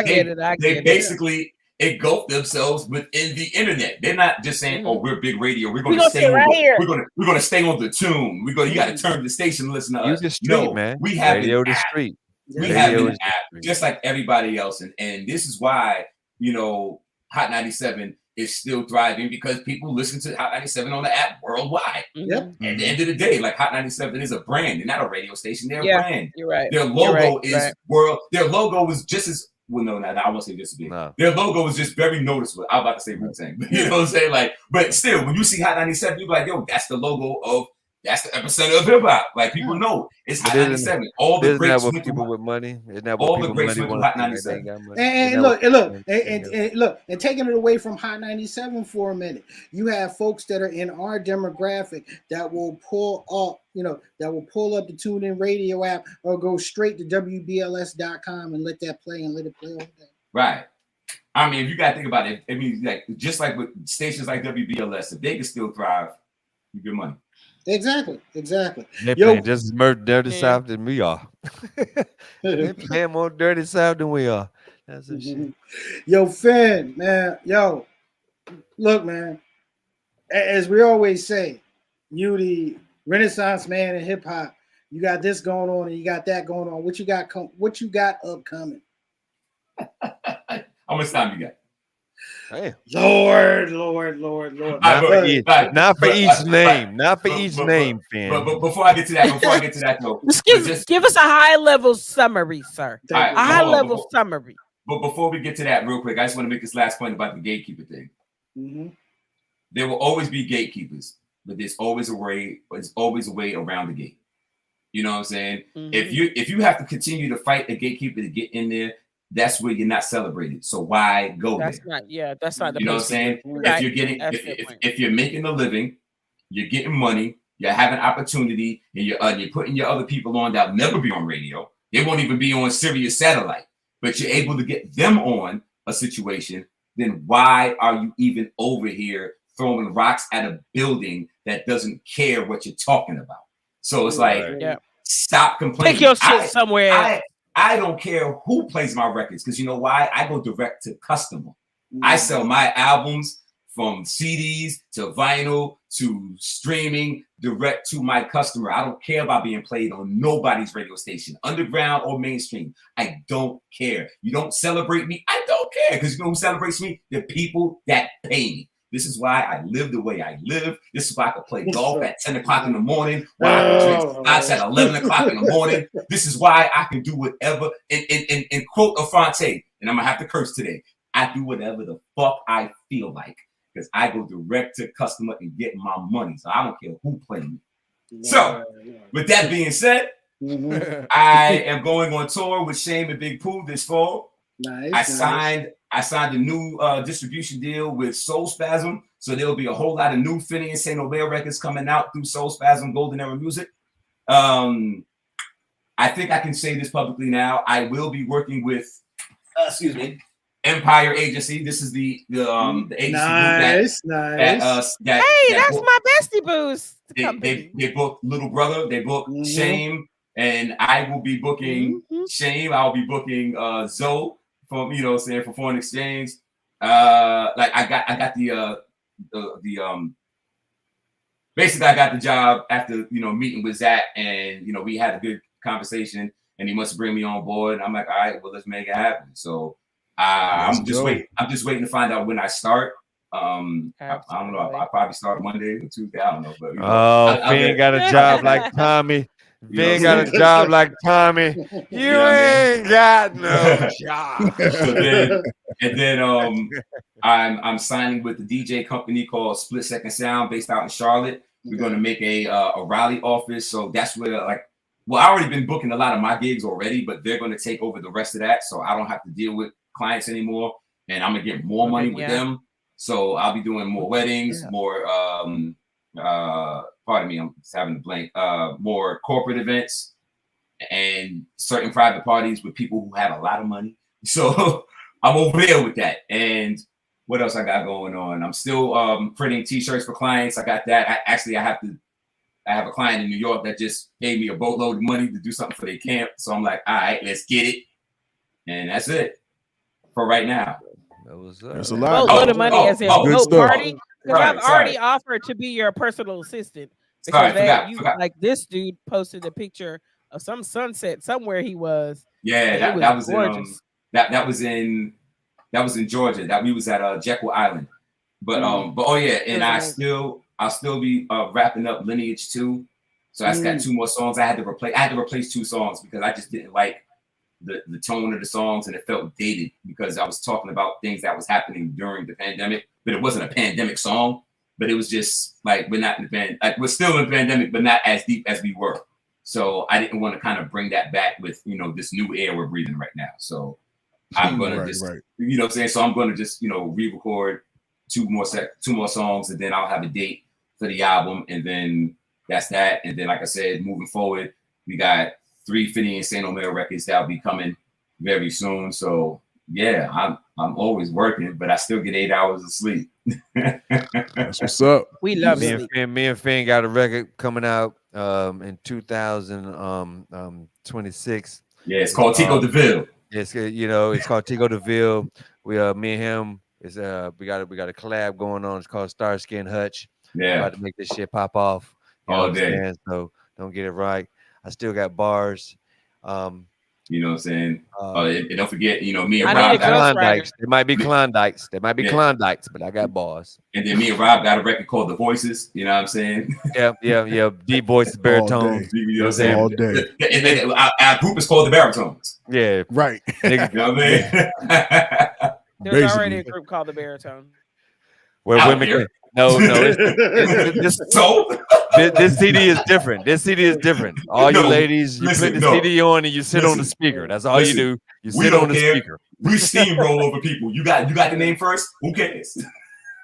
get it. They basically engulf themselves within the internet. They're not just saying, "Oh, we're big radio. We're going to stay right here. We're going to stay on the tune. You got to turn the station and listen to us." The street, man. We have radio to street. We have an app just like everybody else, and this is why Hot 97 is still thriving because people listen to Hot 97 on the app worldwide. Yep. At the end of the day, like Hot 97 is a brand. They're not a radio station. They're a brand. You're right. Their logo is world. Their logo is just as well. No, I won't say just as big. No. Their logo is just very noticeable. I'm about to say Wu-Tang, but you know what I'm saying? Like, but still, when you see Hot 97, you're like, yo, that's the logo of. That's the epicenter of hip hop. Like people know it's Hot 97. All the greats with people with money. Isn't that all what the people greats money went to Hot 97. And look, and taking it away from Hot 97 for a minute, you have folks that are in our demographic that will pull up, that will pull up the TuneIn Radio app or go straight to WBLS.com and let that play and let it play all day. Right. I mean, if you gotta think about it, I mean, like just like with stations like WBLS, if they can still thrive, you get money. Exactly. They playing just as dirty South than we are. They playing more dirty South than we are. That's a shit. Yo, Finn, man. Yo, look, man. As we always say, you the Renaissance man in hip hop. You got this going on and you got that going on. What you got? What you got upcoming? How much time you got? Damn. Lord. Not for each name, Finn. But before I get to that, though, just give us a high level summary, sir. Right, a high level summary. But before we get to that, real quick, I just want to make this last point about the gatekeeper thing. Mm-hmm. There will always be gatekeepers, but there's always a way. There's always a way around the gate. You know what I'm saying? Mm-hmm. If you have to continue to fight a gatekeeper to get in there, that's where you're not celebrated. So why go there? That's not the. You know what I'm saying? Right. If you're getting, if you're making a living, you're getting money, you're having opportunity, and you're putting your other people on that'll never be on radio. They won't even be on Sirius satellite, but you're able to get them on a situation. Then why are you even over here throwing rocks at a building that doesn't care what you're talking about? So it's like, stop complaining. Take your shit somewhere else. I don't care who plays my records because you know why? I go direct to customer. I sell my albums from CDs to vinyl to streaming direct to my customer. I don't care about being played on nobody's radio station, underground or mainstream. I don't care. You don't celebrate me. I don't care because you know who celebrates me? The people that pay me. This is why I live the way I live. This is why I can play golf at 10 o'clock in the morning. Why I can drink shots at 11 o'clock in the morning. This is why I can do whatever. And quote Afante, and I'm going to have to curse today. I do whatever the fuck I feel like because I go direct to customer and get my money. So I don't care who plays me. So with that being said, I am going on tour with Shame and Big Pooh this fall. Nice. I signed a new distribution deal with Soul Spasm, so there'll be a whole lot of new Finney and Saint Obey records coming out through Soul Spasm Golden Era Music. I think I can say this publicly now. I will be working with, Empire Agency. This is the agency. Nice. That's my bestie boost. They booked Little Brother. They booked Shame, and I will be booking Shame. I'll be booking Zoe. For for foreign exchange, like I got the basically I got the job after meeting with Zach, and we had a good conversation, and he wants to bring me on board. And I'm like, all right, well, let's make it happen. So I'm just waiting to find out when I start. I don't know. I'll probably start Monday or Tuesday. I don't know, but Finn got a job like Tommy. Finn got a job like Tommy. You ain't got no job. And then I'm signing with the DJ company called Split Second Sound, based out in Charlotte. We're going to make a Raleigh office, so that's where I already been booking a lot of my gigs already, but they're going to take over the rest of that, so I don't have to deal with clients anymore, and I'm gonna get more money with them. So I'll be doing more weddings, more pardon me, I'm just having a blank. More corporate events and certain private parties with people who have a lot of money. So I'm over there with that. And what else I got going on? I'm still printing t-shirts for clients. I got that. I have a client in New York that just gave me a boatload of money to do something for their camp. So I'm like, all right, let's get it. And that's it for right now. That was There's a lot. Boatload of money as in boat party. Because Right, I've already offered to be your personal assistant. Because forgot. like this dude posted a picture of some sunset somewhere he was. Yeah, that was in Georgia. That we was at Jekyll Island. But oh yeah, and Amazing. I'll still be wrapping up Lineage 2. So I just got 2 more songs. I had to replace 2 songs because I just didn't like the tone of the songs, and it felt dated because I was talking about things that was happening during the pandemic, but it wasn't a pandemic song. But it was just like we're not in the we're still in the pandemic, but not as deep as we were. So I didn't want to kind of bring that back with this new air we're breathing right now. So I'm gonna you know what I'm saying. So I'm gonna just re-record 2 more songs, and then I'll have a date for the album, and then that's that. And then, like I said, moving forward, we got 3 Finney and Saint Omer records that'll be coming very soon. So yeah, I'm always working, but I still get 8 hours of sleep. That's what's up. We love me it. me and Finn got a record coming out in 2026. Yeah, it's called Tico DeVille. It's it's called Tico DeVille. We me and him is we got a collab going on. It's called Starskin Hutch. Yeah, about to make this shit pop off all day. So don't get it right. I still got bars. You know what I'm saying? And don't forget, me and I Rob need a got Klondikes. There might be Klondikes. There might be Klondikes, but I got bars. And then me and Rob got a record called The Voices. You know what I'm saying? Yeah. Deep voices, baritones. You know what I'm saying? All day. And then our group is called The Baritones. Yeah. Right. You know what I mean? There's already a group called the Baritone. Where women can, no. This CD is different. This CD is different. All you ladies, you put the CD on and you sit on the speaker. That's all you do. You sit on the speaker. We steamroll over people. You got the name first? Who cares?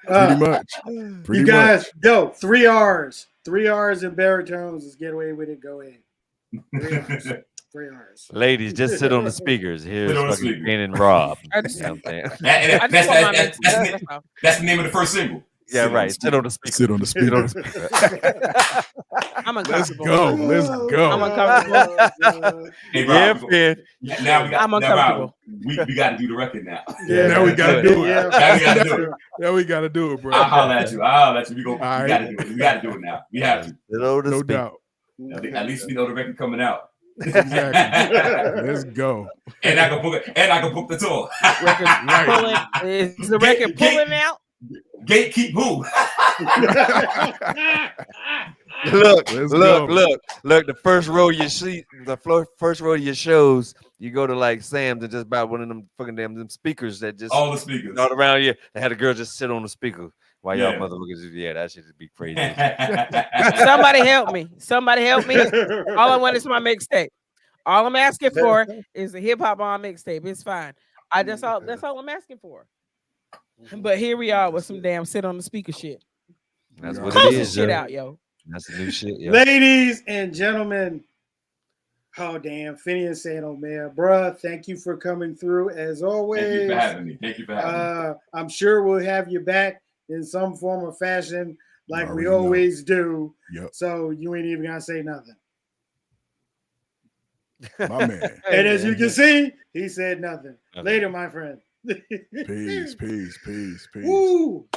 Pretty much. You guys, go 3 R's. 3 R's in baritones. Let's get away with it. Go ahead. 3 R's. 3 R's. Ladies, just sit on the speakers. Here's fucking Finn and Rob. That's the name of the first single. Yeah, right. Sit on the speaker. Sit on the speaker. I'm uncomfortable. Let's go. I'm uncomfortable. Hey, Rob, Finn. Now we got. I'm uncomfortable. We got to do the record now. Yeah, now we got to do it. Now we got to do it. Now we got to do it, bro. I'll holler at you. We got to do it. We got to do it now. We have to. No doubt. At least we know the record coming out. Exactly. Let's go. And I can book the tour. Is the record pulling out? Gatekeep who? Look. The first row of your shows, you go to like Sam's and just buy one of them fucking them speakers that just all the speakers all around you. They had a girl just sit on the speaker while y'all motherfuckers. Yeah, that shit would be crazy. Somebody help me. All I want is my mixtape. All I'm asking for is a hip hop on mixtape. It's fine. That's all I'm asking for. But here we are with some damn sit on the speaker shit. That's what Close it is. shit out, yo. That's the new shit, yo. Ladies and gentlemen, oh damn, Finney and Saint Omer, bruh, thank you for coming through as always. Thank you for having me. I'm sure we'll have you back in some form or fashion, like we always do. Yep. So you ain't even gonna say nothing. My man. And as you can see, he said nothing. Later, my friend. Peace. Woo,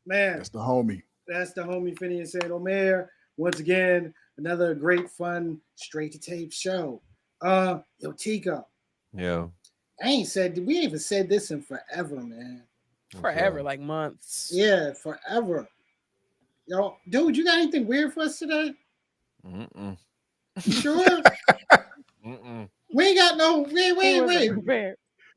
man. That's the homie. That's the homie Finney and Saint Omer. Once again, another great, fun, straight to tape show. Yo, Tico. Yeah. We ain't even said this in forever, man. Forever, like months. Yeah, forever. Yo, dude, you got anything weird for us today? Mm-mm. You sure? Mm-mm. We ain't got no. Wait.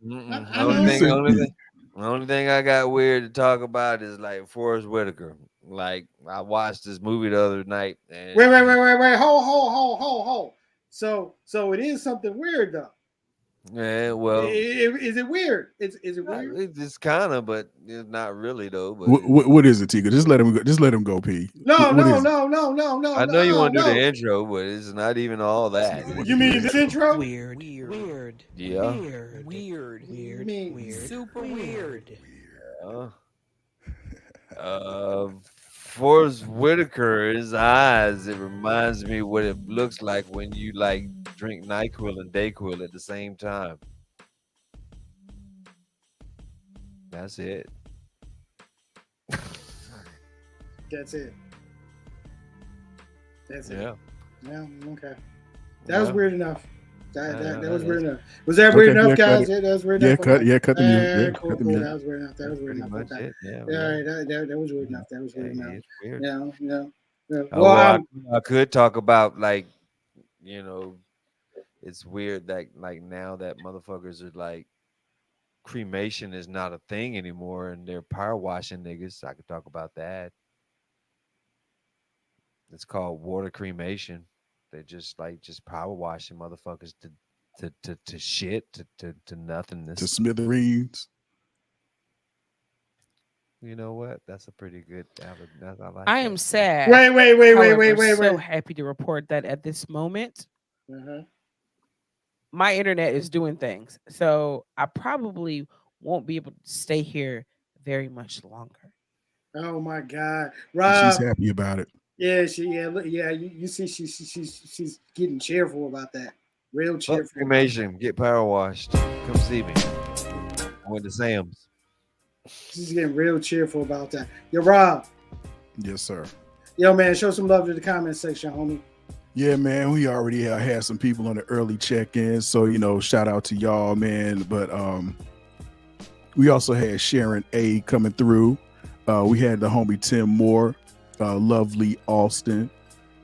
The only thing I got weird to talk about is like Forrest Whitaker. Like I watched this movie the other night. And Wait. Hold. So it is something weird though. Yeah, well, is it weird? Is it weird? It's kind of, but it's not really though. But what is it, Tika? Just let him go. Just let him go, P. No. I know you want to do the intro, but it's not even all that. You mean this intro? Weird. Yeah. Weird. Super weird. Forrest Whitaker, his eyes, it reminds me what it looks like when you like drink NyQuil and DayQuil at the same time. That's it. That's it. Yeah. Yeah, okay. That was weird enough. That was weird enough. Was that weird enough, guys? Yeah, that was weird enough. Cut the music. Yeah, Cool, cut the cool. music. That was weird enough. That was weird Pretty enough. much Okay. it. Yeah. Yeah, all right, that was weird enough. That was weird enough. It's weird. Yeah. Oh, Well, well, I could talk about like, you know, it's weird that like now that motherfuckers are like cremation is not a thing anymore and they're power washing niggas. I could talk about that. It's called water cremation. They just power washing motherfuckers to shit to To nothingness. smithereens. You know what? That's a pretty good. I like I that. am sad. wait. So happy to report that at this moment, Uh-huh. my internet is doing things. So I probably won't be able to stay here very much longer. Oh my God, And she's Rob. happy about it. Yeah, You see, she's getting cheerful about that. Real Fuck cheerful. cremation. Get power washed. Come see me. I went to Sam's. She's getting real cheerful about that. Yo, Rob. Yes, sir. Yo, man, show some love to the comment section, homie. Yeah, man, we already had some people on the early check-in, so shout out to y'all, man. But we also had Sharon A coming through. We had the homie Tim Moore, lovely Austin,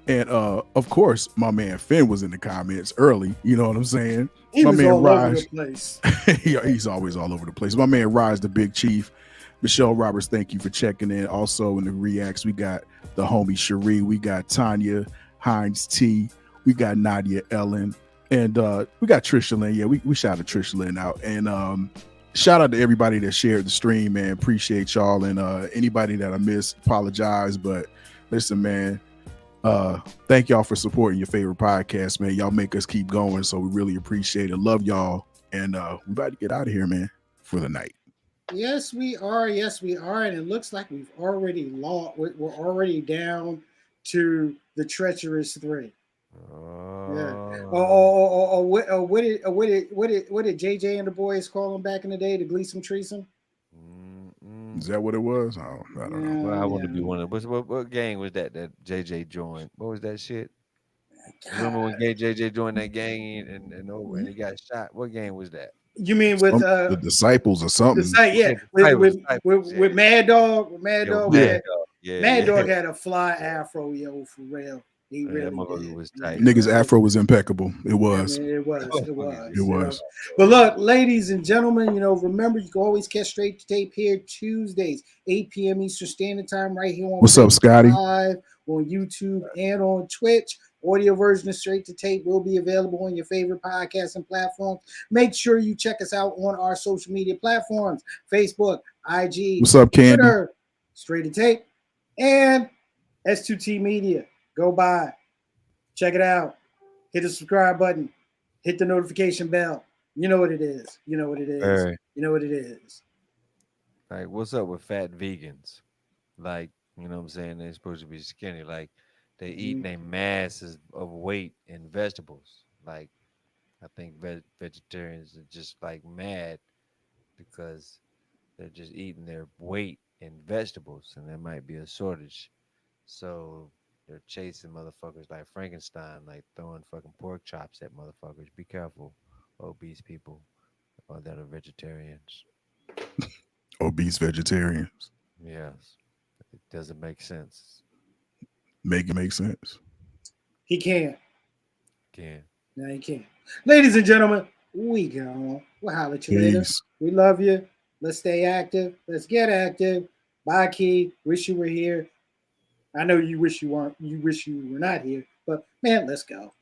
and of course, my man Finn was in the comments early. You know what I'm saying? He My was man all Raj, over the place. he's always all over the place. My man Raj, the Big Chief, Michelle Roberts, thank you for checking in. Also in the reacts, we got the homie Cherie, we got Tanya Hines T, we got Nadia Ellen, and we got Trisha Lynn. Yeah, we shouted Trisha Lynn out. And shout out to everybody that shared the stream, man. Appreciate y'all. And anybody that I missed, apologize. But listen, man, thank y'all for supporting your favorite podcast, man. Y'all make us keep going, so we really appreciate it. Love y'all. And we about to get out of here, man, for the night. Yes, we are. And it looks like we've already lost. We're already down to the treacherous three. Yeah. What did JJ and the boys call them back in the day? The Gleason Treason? Is that what it was? I don't know. Well, I want to be one of what gang was that JJ joined? What was that shit? Remember when JJ joined that gang and he got shot? What gang was that? You mean with The Disciples or something? With Mad Dog? With Mad Dog? Mad Dog had a fly afro, yo, for real. He really did. Was tight. Niggas afro was impeccable. It was. I mean, it was. But look, ladies and gentlemen, remember you can always catch Straight to Tape here Tuesdays, 8 p.m. Eastern Standard Time, right here on What's up, Scotty? Live on YouTube and on Twitch. Audio version of Straight to Tape will be available on your favorite podcasting platforms. Make sure you check us out on our social media platforms: Facebook, IG, What's up, Candy? Twitter, Straight to Tape, and S2T Media. Go by, check it out, hit the subscribe button, hit the notification bell. You know what it is. Like, what's up with fat vegans? Like, you know what I'm saying? They're supposed to be skinny. Like, they eat their masses of weight in vegetables. Like, I think vegetarians are just like mad because they're just eating their weight in vegetables, and there might be a shortage. So they're chasing motherfuckers like Frankenstein, like throwing fucking pork chops at motherfuckers. Be careful, obese people that are vegetarians. Obese vegetarians. Yes, it doesn't make sense. Make it make sense. He can't. Can. No, he can't. Ladies and gentlemen, we go. We'll holler at you later. We love you. Let's stay active. Let's get active. Bye, Key. Wish you were here. I know you wish you weren't. You wish you were not here. But man, let's go.